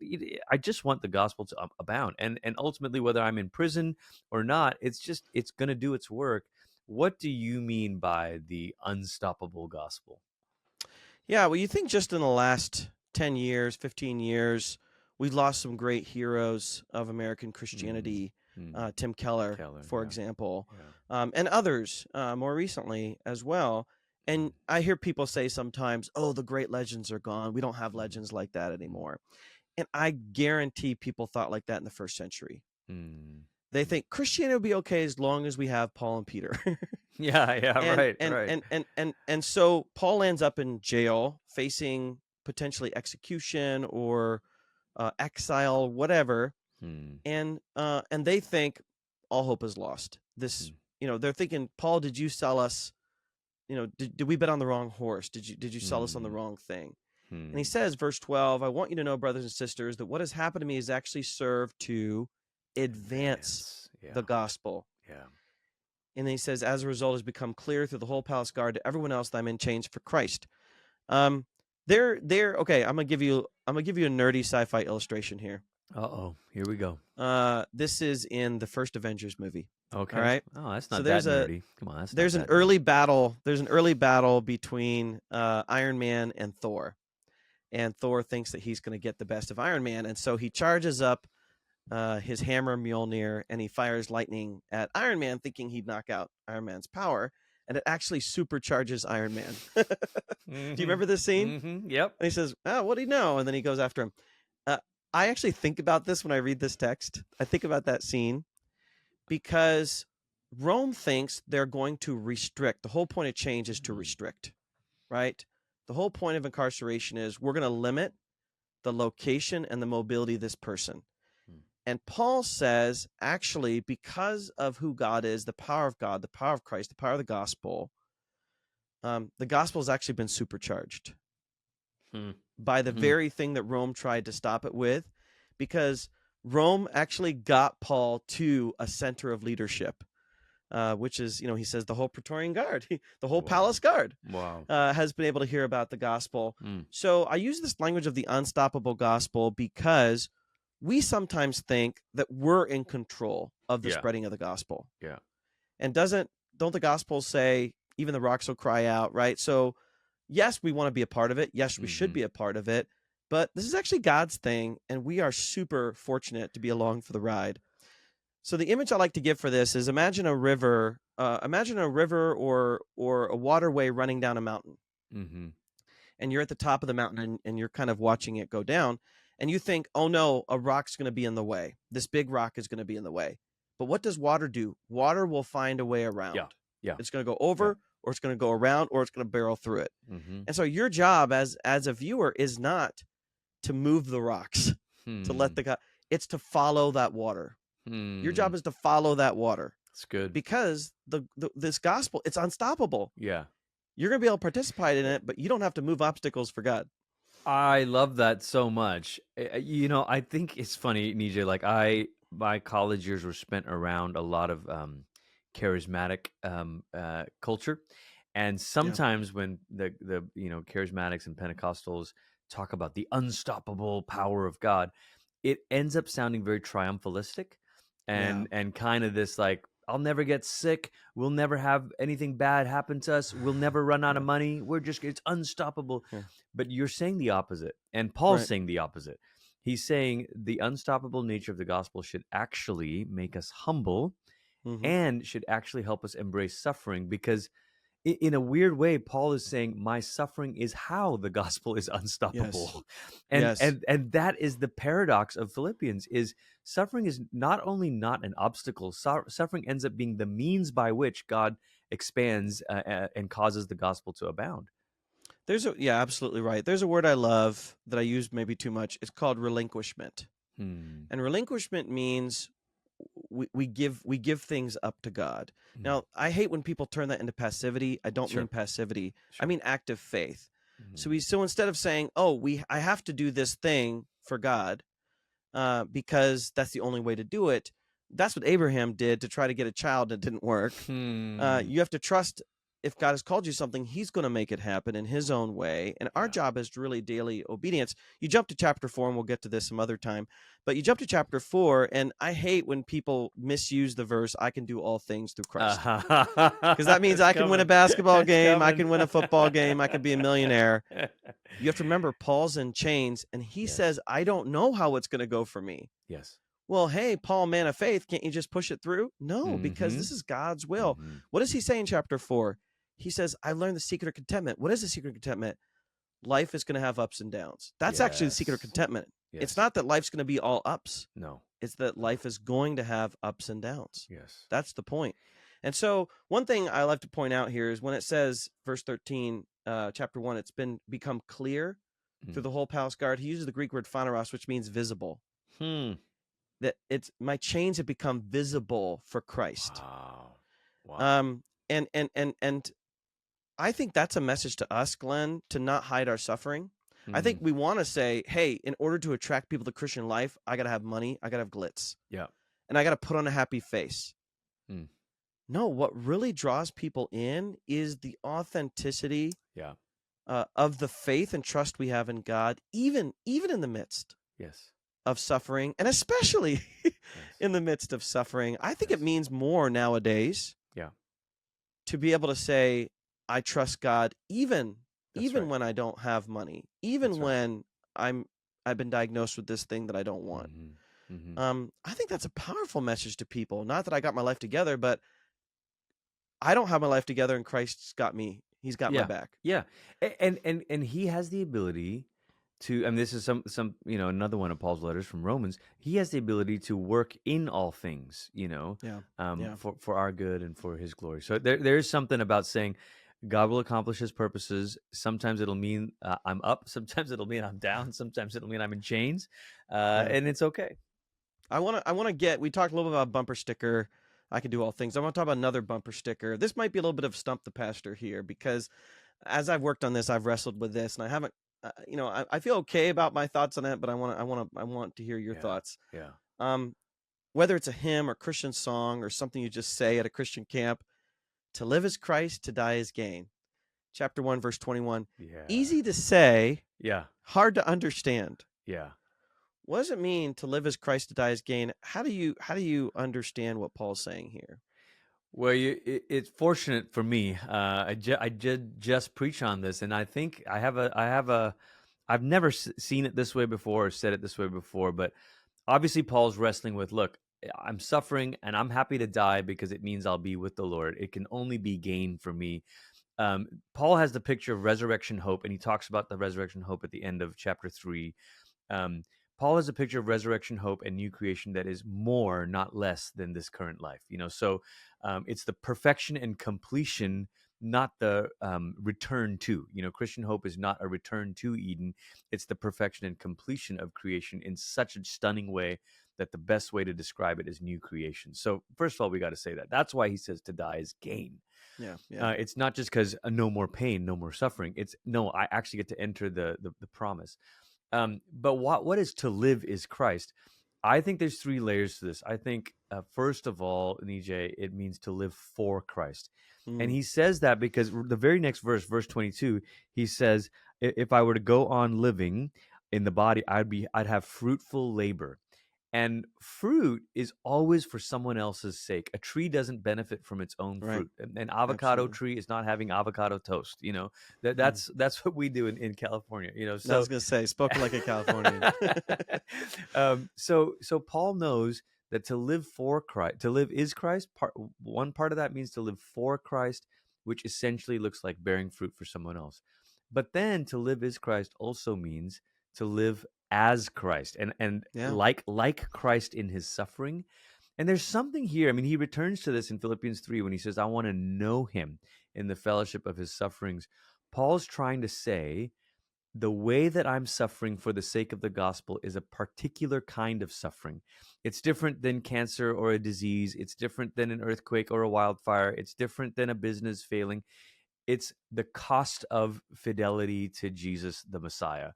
I just want the gospel to abound, and ultimately, whether I'm in prison or not, it's going to do its work. What do you mean by the unstoppable gospel? Yeah. Well, you think just in the last 10 years, 15 years, we've lost some great heroes of American Mm, Christianity. mm. Tim Keller, Keller, for yeah, example, yeah. and others more recently as well. Mm, And I hear people say sometimes, oh, the great legends are gone. We don't have mm, legends like that mm, anymore. And I guarantee people thought like that in the first century. mm. They think Christianity will be okay as long as we have Paul and Peter. Yeah, and, right, and, right. and, and, and, and so Paul ends up in jail facing potentially execution or exile, whatever. Hmm. And they think all hope is lost. This, Hmm. they're thinking, Paul, did you sell us? Did we bet on the wrong horse? Did you sell us on the Hmm. wrong thing? And he Hmm. says, verse 12, I want you to know, brothers and sisters, that what has happened to me has actually served to advance Advance. Yeah. the gospel. Yeah. And then he says, as a result, has become clear through the whole palace guard to everyone else that I'm in chains for Christ. Um, they're okay. I'm gonna give you a nerdy sci-fi illustration here. Uh-oh. Here we go. This is in the first Avengers movie. Okay. All right. Oh, that's So not that nerdy. Come on, that's not there's an that nerdy. early battle. There's an early battle between Iron Man and Thor, and Thor thinks that he's going to get the best of Iron Man, and so he charges up his hammer Mjolnir and he fires lightning at Iron Man, thinking he'd knock out Iron Man's power, and it actually supercharges Iron Man. Do you remember this scene? Mm-hmm. Yep. And he says, "Oh, what do you know?" And then he goes after him. I actually think about this when I read this text. I think about that scene because Rome thinks they're going to restrict. The whole point of change is to restrict, right? The whole point of incarceration is we're going to limit the location and the mobility of this person. And Paul says, actually, because of who God is, the power of God, the power of Christ, the power of the gospel has actually been supercharged by the very thing that Rome tried to stop it with, because Rome actually got Paul to a center of leadership, which is, he says the whole Praetorian Guard, the whole palace guard has been able to hear about the gospel. So I use this language of the unstoppable gospel because we sometimes think that we're in control of the spreading of the gospel. Yeah. And don't the gospels say, even the rocks will cry out, right? So yes, we want to be a part of it. Yes, we should be a part of it. But this is actually God's thing, and we are super fortunate to be along for the ride. So the image I like to give for this is imagine a river or a waterway running down a mountain. And you're at the top of the mountain and you're kind of watching it go down. And you think, oh no, a rock's going to be in the way. This big rock is going to be in the way. But what does water do? Water will find a way around. Yeah. It's going to go over, or it's going to go around, or it's going to barrel through it. And so your job as a viewer is not to move the rocks, to let it's to follow that water. Your job is to follow that water. That's good. Because this gospel, it's unstoppable. Yeah. You're going to be able to participate in it, but you don't have to move obstacles for God. I love that so much. I think it's funny, Nijay, like my college years were spent around a lot of charismatic culture. And sometimes when the charismatics and Pentecostals talk about the unstoppable power of God, it ends up sounding very triumphalistic and kind of this like, I'll never get sick. We'll never have anything bad happen to us. We'll never run out of money. It's unstoppable. Yeah. But you're saying the opposite. And Paul's saying the opposite. He's saying the unstoppable nature of the gospel should actually make us humble and should actually help us embrace suffering, because in a weird way, Paul is saying my suffering is how the gospel is unstoppable. And that is the paradox of Philippians, is suffering is not only not an obstacle, suffering ends up being the means by which God expands and causes the gospel to abound. Absolutely right. There's a word I love that I use maybe too much. It's called relinquishment. And relinquishment means we give things up to God. Now, I hate when people turn that into passivity. I don't mean passivity. I mean active faith. So instead of saying, I have to do this thing for God because that's the only way to do it. That's what Abraham did to try to get a child that didn't work. You have to trust, if God has called you something, he's going to make it happen in his own way. And our job is really daily obedience. You jump to chapter 4, and we'll get to this some other time. But you jump to chapter 4, and I hate when people misuse the verse, I can do all things through Christ. Because that means I can win a basketball game, I can win a football game, I can be a millionaire. You have to remember, Paul's in chains, and he says, I don't know how it's going to go for me. Yes. Well, hey, Paul, man of faith, can't you just push it through? No, because this is God's will. What does he say in chapter 4? He says, I learned the secret of contentment. What is the secret of contentment? Life is going to have ups and downs. That's actually the secret of contentment. It's Yes. not that life's going to be all ups. No. It's that life is going to have ups and downs. Yes. That's the point. And so one thing I like to point out here is when it says, verse 13, chapter 1, it's become clear through the whole palace guard. He uses the Greek word phaneros, which means visible. That my chains have become visible for Christ. Wow. And I think that's a message to us, Glenn, to not hide our suffering. I think we want to say, hey, in order to attract people to Christian life, I got to have money, I got to have glitz. Yeah. And I got to put on a happy face. No, what really draws people in is the authenticity of the faith and trust we have in God, even in the midst of suffering, and especially in the midst of suffering. I think it means more nowadays to be able to say, I trust God even when I don't have money, even when I've been diagnosed with this thing that I don't want. I think that's a powerful message to people. Not that I got my life together, but I don't have my life together, and Christ's got me. He's got my back. Yeah, and he has the ability to. And this is some another one of Paul's letters from Romans. He has the ability to work in all things, for our good and for His glory. So there is something about saying God will accomplish His purposes. Sometimes it'll mean I'm up. Sometimes it'll mean I'm down. Sometimes it'll mean I'm in chains, and it's okay. I want to get. We talked a little bit about bumper sticker. I can do all things. I want to talk about another bumper sticker. This might be a little bit of stump the pastor here, because as I've worked on this, I've wrestled with this, and I haven't. I feel okay about my thoughts on it, but I want to hear your thoughts. Whether it's a hymn or Christian song or something you just say at a Christian camp, to live is Christ, to die is gain. Chapter 1, verse 21. Easy to say, hard to understand. What does it mean to live as Christ, to die as gain? How do you understand what Paul's saying here? Well, it's fortunate for me. I did just preach on this, and I think I've never seen it this way before or said it this way before, but obviously Paul's wrestling with, look, I'm suffering and I'm happy to die because it means I'll be with the Lord. It can only be gain for me. Paul has the picture of resurrection hope, and he talks about the resurrection hope at the end of chapter 3. Paul has a picture of resurrection hope and new creation that is more, not less, than this current life. So it's the perfection and completion, not the return to. Christian hope is not a return to Eden. It's the perfection and completion of creation in such a stunning way that the best way to describe it is new creation. So first of all, we got to say that. That's why he says to die is gain. It's not just because no more pain, no more suffering. It's no, I actually get to enter the promise. But what is to live is Christ? I think there's 3 layers to this. I think, first of all, Nijay, it means to live for Christ. And he says that because the very next verse 22, he says, if I were to go on living in the body, I'd have fruitful labor. And fruit is always for someone else's sake. A tree doesn't benefit from its own fruit. An avocado tree is not having avocado toast. That's what we do in California. So I was going to say, spoken like a Californian. So Paul knows that to live for Christ, to live is Christ. One part of that means to live for Christ, which essentially looks like bearing fruit for someone else. But then to live is Christ also means to live as Christ and like Christ in his suffering. And there's something here. I mean, he returns to this in Philippians 3 when he says, I want to know him in the fellowship of his sufferings. Paul's trying to say, the way that I'm suffering for the sake of the gospel is a particular kind of suffering. It's different than cancer or a disease. It's different than an earthquake or a wildfire. It's different than a business failing. It's the cost of fidelity to Jesus, the Messiah.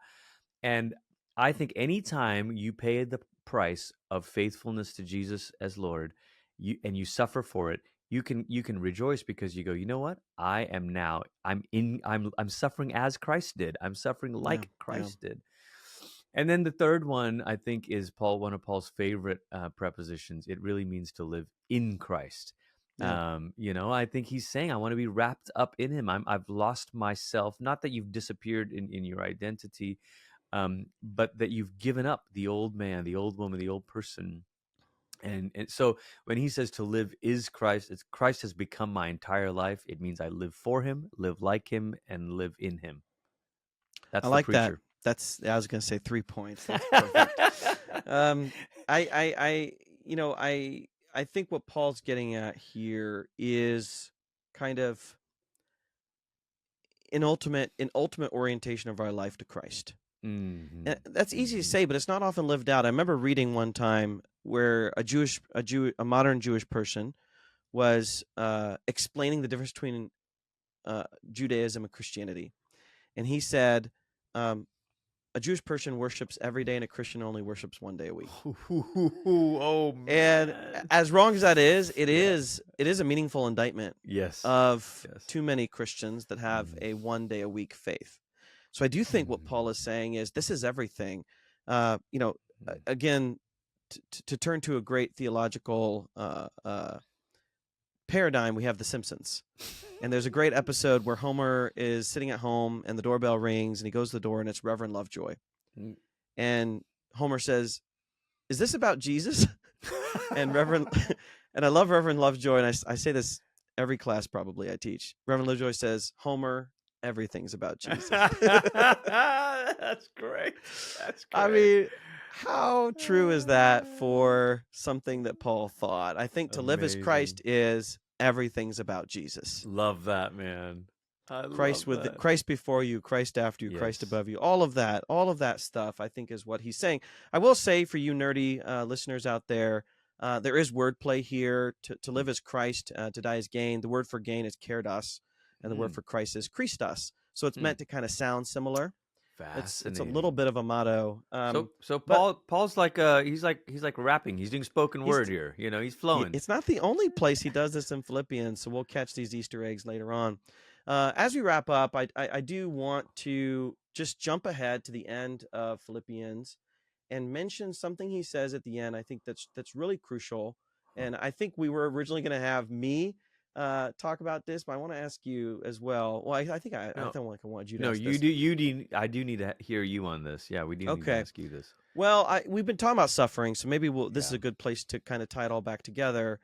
And I think anytime you pay the price of faithfulness to Jesus as Lord, you suffer for it, you can rejoice because you go, you know what? I'm suffering as Christ did. I'm suffering like Christ did. And then the third one, I think, is one of Paul's favorite prepositions. It really means to live in Christ. I think he's saying, I want to be wrapped up in him. I've lost myself. Not that you've disappeared in your identity, but that you've given up the old man, the old woman, the old person. And so when he says to live is Christ, Christ has become my entire life. It means I live for him, live like him, and live in him. That's I like the preacher. I was going to say 3 points. That's perfect. um, I, you know, I think what Paul's getting at here is kind of an ultimate orientation of our life to Christ. Mm-hmm. And that's easy to say, but it's not often lived out. I remember reading one time where a modern Jewish person was explaining the difference between Judaism and Christianity, and he said, um, a Jewish person worships every day, and a Christian only worships one day a week. Oh And man. as wrong as that is, Yeah. it is a meaningful indictment Yes. of Yes. too many Christians that have Mhm. a one day a week faith. So I do think what Paul is saying is this is everything. You know, again, to turn to a great theological paradigm, we have The Simpsons. And there's a great episode where Homer is sitting at home and the doorbell rings and he goes to the door and it's Reverend Lovejoy. Mm. And Homer says, "Is this about Jesus?" And Reverend, and I love Reverend Lovejoy, and I say this every class probably I teach. Reverend Lovejoy says, "Homer, everything's about Jesus." That's great. That's I great. mean, how true is that for something that Paul thought? I think to live as Amazing. Christ is everything's about Jesus. Love that, man. I Christ love with that. Christ before you, Christ after you, Christ Yes. above you. All of that stuff, I think, is what he's saying. I will say for you nerdy listeners out there, there is wordplay here. To live as Christ, to die as gain. The word for gain is kerados, and the word for Christ is Christos. So it's meant to kind of sound similar. It's a little Fascinating. bit of a motto. So But Paul's like he's like rapping. He's doing spoken he's word here. You know, he's flowing. it's not the only place he does this in Philippians, so we'll catch these Easter eggs later on. As we wrap up, I do want to just jump ahead to the end of Philippians and mention something he says at the end. I think that's really crucial, Huh. and I think we were originally going to have me talk about this, but I want to ask you as well. Well, I think I No, don't like I wanted you to no, ask you this. do. You do. I do need to hear you on this. Yeah, we do need to Okay. ask you this. Well, we've been talking about suffering, so maybe this is Yeah. a good place to kind of tie it all back together.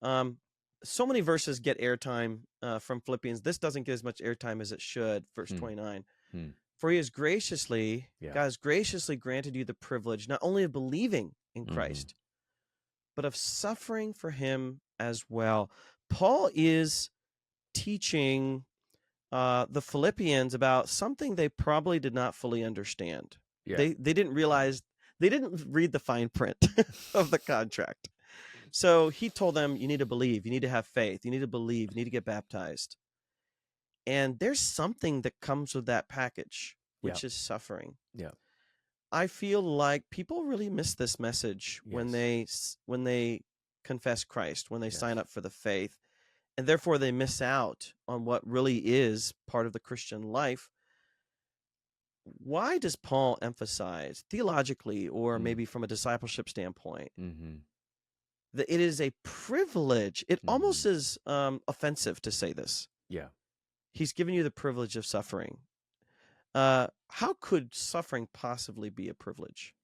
Um, so many verses get airtime from Philippians. This doesn't get as much airtime as it should. Verse Hmm. 29. Hmm. For he has graciously, Yeah. God has graciously granted you the privilege not only of believing in Mm-hmm. Christ, but of suffering for him as well. Paul is teaching the Philippians about something they probably did not fully understand. Yeah. They didn't realize, they didn't read the fine print of the contract. So he told them, you need to believe, you need to have faith, you need to believe, you need to get baptized. And there's something that comes with that package, Yeah. which is suffering. Yeah. I feel like people really miss this message when Yes. they confess Christ, when they sign Yes. up for the faith, and therefore they miss out on what really is part of the Christian life. Why does Paul emphasize theologically, or maybe from a discipleship standpoint, Mm-hmm. that it is a privilege? It almost Mm-hmm. is offensive to say this. Yeah. He's given you the privilege of suffering. How could suffering possibly be a privilege?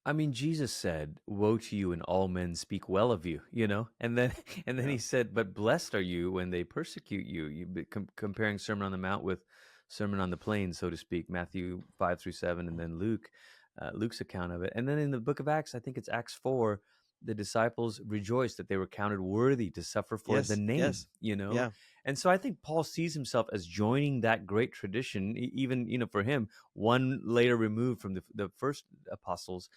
I mean, Jesus said, "Woe to you, and all men speak well of you." You know, and then Yeah. he said, "But blessed are you when they persecute you." Comparing Sermon on the Mount with Sermon on the Plain, so to speak, Matthew 5 through 7, and then Luke's account of it, and then in the Book of Acts, I think it's Acts 4. The disciples rejoiced that they were counted worthy to suffer for the Yes. name. Yes. You know, Yeah. and so I think Paul sees himself as joining that great tradition, even for him, one later removed from the first apostles,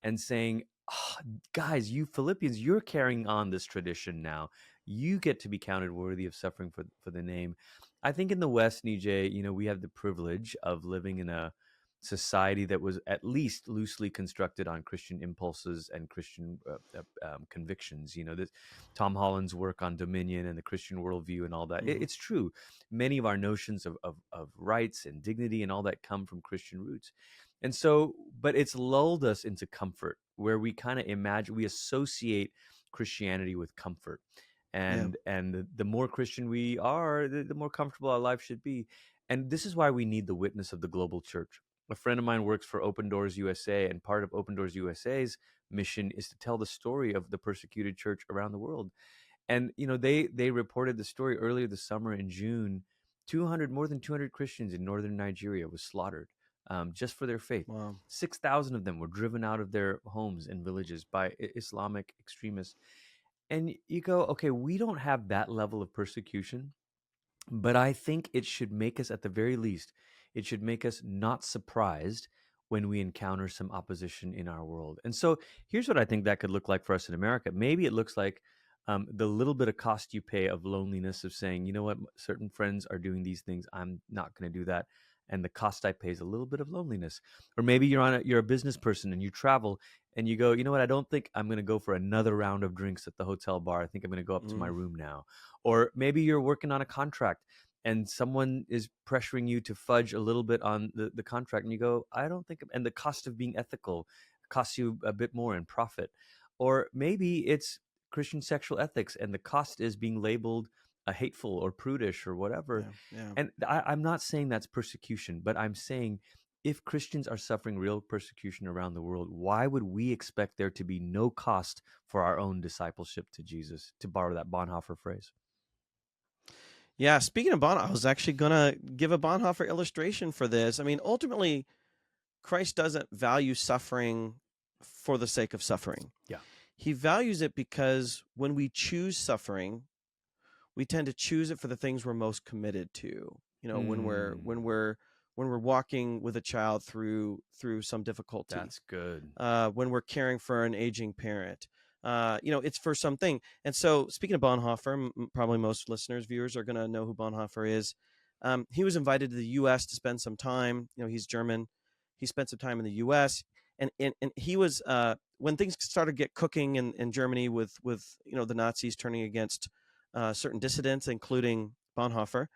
and saying, oh, guys, you Philippians, you're carrying on this tradition now. You get to be counted worthy of suffering for the name. I think in the West, Nijay, we have the privilege of living in a society that was at least loosely constructed on Christian impulses and Christian convictions. This Tom Holland's work on dominion and the Christian worldview and all that. Mhm. It's true. Many of our notions of rights and dignity and all that come from Christian roots. And so, but it's lulled us into comfort, where we kind of we associate Christianity with comfort. Yeah. And the more Christian we are, the more comfortable our life should be. And this is why we need the witness of the global church. A friend of mine works for Open Doors USA, and part of Open Doors USA's mission is to tell the story of the persecuted church around the world. And they reported the story earlier this summer in June. More than 200 Christians in northern Nigeria was slaughtered just for their faith. Wow. 6,000 of them were driven out of their homes and villages by Islamic extremists. And you go, okay, we don't have that level of persecution, but I think it should make us, at the very least, it should make us not surprised when we encounter some opposition in our world. And so here's what I think that could look like for us in America. Maybe it looks like the little bit of cost you pay of loneliness, of saying, you know what, certain friends are doing these things, I'm not going to do that. And the cost I pay is a little bit of loneliness. Or maybe you're a business person and you travel and you go, you know what, I don't think I'm going to go for another round of drinks at the hotel bar. I think I'm going to go up to my room now. Or maybe you're working on a contract and someone is pressuring you to fudge a little bit on the contract, and you go, I don't think, and the cost of being ethical costs you a bit more in profit. Or maybe it's Christian sexual ethics, and the cost is being labeled a hateful or prudish or whatever. Yeah. And I'm not saying that's persecution, but I'm saying if Christians are suffering real persecution around the world, why would we expect there to be no cost for our own discipleship to Jesus, to borrow that Bonhoeffer phrase? Yeah, speaking of Bonhoeffer, I was actually going to give a Bonhoeffer illustration for this. I mean, ultimately, Christ doesn't value suffering for the sake of suffering. Yeah. He values it because when we choose suffering, we tend to choose it for the things we're most committed to. You know, when we're walking with a child through some difficulty. That's good. When we're caring for an aging parent. You know, it's for something. And so, speaking of Bonhoeffer, probably most listeners, viewers are going to know who Bonhoeffer is. He was invited to the U.S. to spend some time. You know, he's German. He spent some time in the U.S. And he was when things started to get cooking in Germany with you know the Nazis turning against certain dissidents, including Bonhoeffer.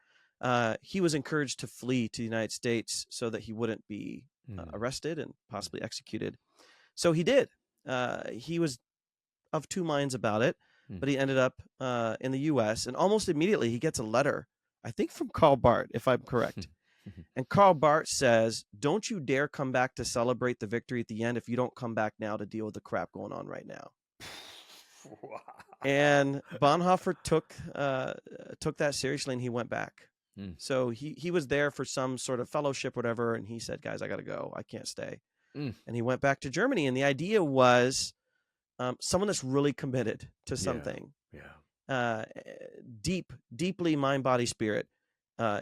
He was encouraged to flee to the United States so that he wouldn't be arrested and possibly executed. So he did. He was of two minds about it, but he ended up in the U.S. and almost immediately he gets a letter, I think from Karl Barth, if I'm correct. And Karl Barth says, "Don't you dare come back to celebrate the victory at the end if you don't come back now to deal with the crap going on right now." Wow. And Bonhoeffer took that seriously, and he went back. So he was there for some sort of fellowship, whatever, and he said, "Guys, I got to go. I can't stay." And he went back to Germany, and the idea was someone that's really committed to something, deeply mind, body, spirit,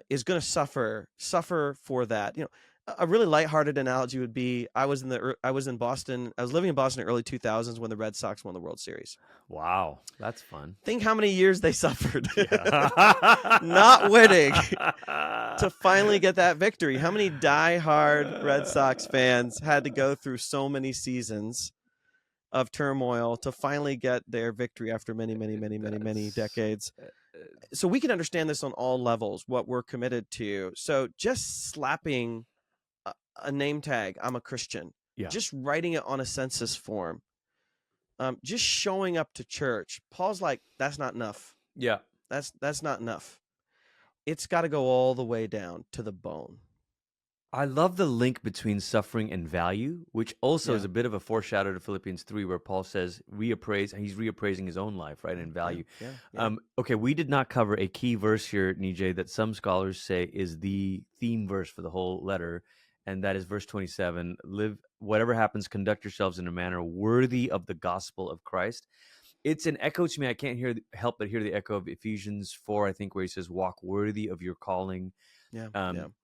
is going to suffer for that. You know, a really lighthearted analogy would be I was in Boston. I was living in Boston in the early 2000s when the Red Sox won the World Series. Wow, that's fun. Think how many years they suffered not winning to finally get that victory. How many diehard Red Sox fans had to go through so many seasons of turmoil to finally get their victory after many decades. So we can understand this on all levels, what we're committed to. So just slapping a name tag, I'm a Christian, just writing it on a census form, just showing up to church. Paul's like, that's not enough. Yeah. That's not enough. It's got to go all the way down to the bone. I love the link between suffering and value, which also is a bit of a foreshadow to Philippians 3, where Paul says he's reappraising his own life, right, and value. Okay, we did not cover a key verse here, Nijay, that some scholars say is the theme verse for the whole letter, and that is verse 27. Live, whatever happens, conduct yourselves in a manner worthy of the gospel of Christ. It's an echo to me. I can't help but hear the echo of Ephesians 4, I think, where he says, walk worthy of your calling.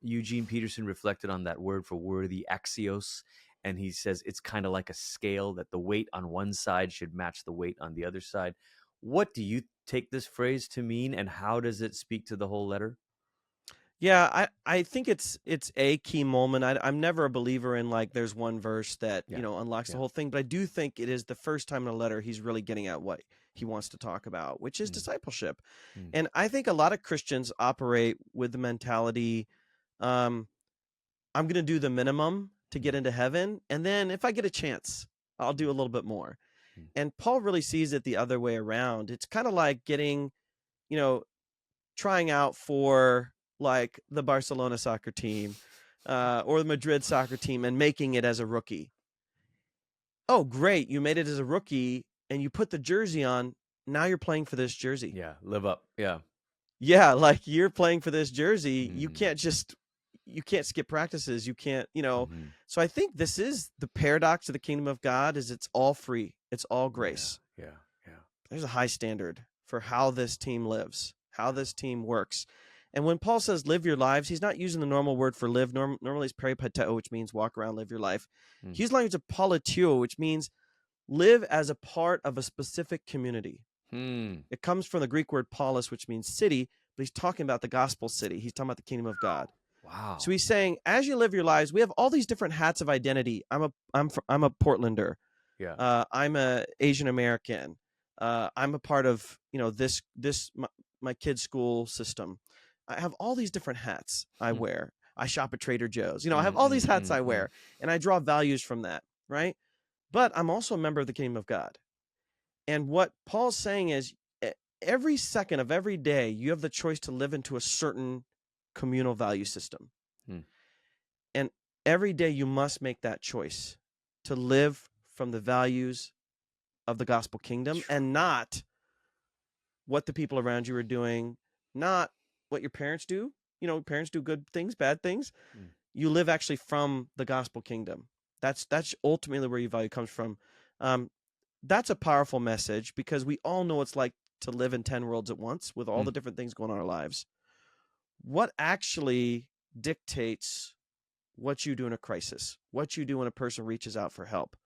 Eugene Peterson reflected on that word for worthy, axios, and he says it's kind of like a scale, that the weight on one side should match the weight on the other side. What do you take this phrase to mean, and how does it speak to the whole letter? Yeah, I think it's a key moment. I'm never a believer in like there's one verse that unlocks the whole thing, but I do think it is the first time in a letter he's really getting at what he wants to talk about, which is discipleship. And I think a lot of Christians operate with the mentality, I'm going to do the minimum to get into heaven, and then if I get a chance, I'll do a little bit more. And Paul really sees it the other way around. It's kind of like getting, trying out for like the Barcelona soccer team or the Madrid soccer team and making it as a rookie. Oh, great. You made it as a rookie and you put the jersey on. Now you're playing for this jersey. Yeah. Live up. Yeah. Yeah. Like you're playing for this jersey. You can't just, you can't skip practices. You can't, you know. Mm-hmm. So I think this is the paradox of the kingdom of God is it's all free. It's all Yeah, grace. yeah, yeah. There's a high standard for how this team lives, how this team works. And when Paul says live your lives, he's not using the normal word for live. Normally it's peripateo, which means walk around, live your life. Mm. He's language of politio, which means live as a part of a specific community. It comes from the Greek word polis, which means city, but he's talking about the gospel city. He's talking about the kingdom of God. Wow. So he's saying, as you live your lives, we have all these different hats of identity. I'm a Portlander. Yeah. I'm a Asian American. I'm a part of my kid's school system. I have all these different hats I wear. I shop at Trader Joe's. I have all these hats I wear, and I draw values from that, right? But I'm also a member of the kingdom of God. And what Paul's saying is every second of every day, you have the choice to live into a certain communal value system. And every day you must make that choice to live from the values of the gospel kingdom and not what the people around you are doing, not what your parents do. Parents do good things, bad things. You live actually from the gospel kingdom. That's ultimately where your value comes from. That's a powerful message because we all know it's like to live in 10 worlds at once with all the different things going on in our lives. What actually dictates what you do in a crisis, what you do when a person reaches out for help,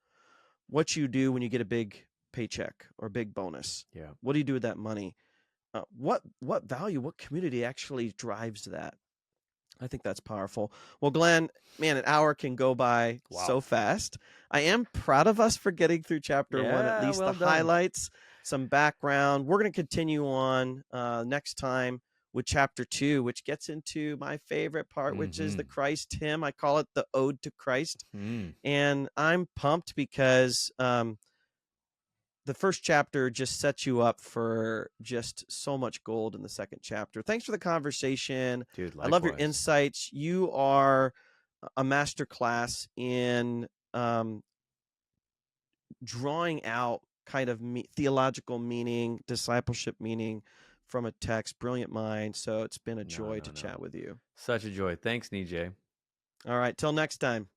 what you do when you get a big paycheck or a big bonus. Yeah. What do you do with that money? What value, what community actually drives that? I think that's powerful. Well, Glenn, man, an hour can go by so fast. I am proud of us for getting through chapter 1, at least well the done. highlights, some background. We're going to continue on next time with chapter 2, which gets into my favorite part, which is the Christ hymn. I call it the Ode to Christ. And I'm pumped because the first chapter just sets you up for just so much gold in the second chapter. Thanks for the conversation. Dude, likewise. I love your insights. You are a masterclass in drawing out kind of theological meaning, discipleship meaning from a text. Brilliant mind. So it's been a joy to chat with you. Such a joy. Thanks, Nijay. All right. Till next time.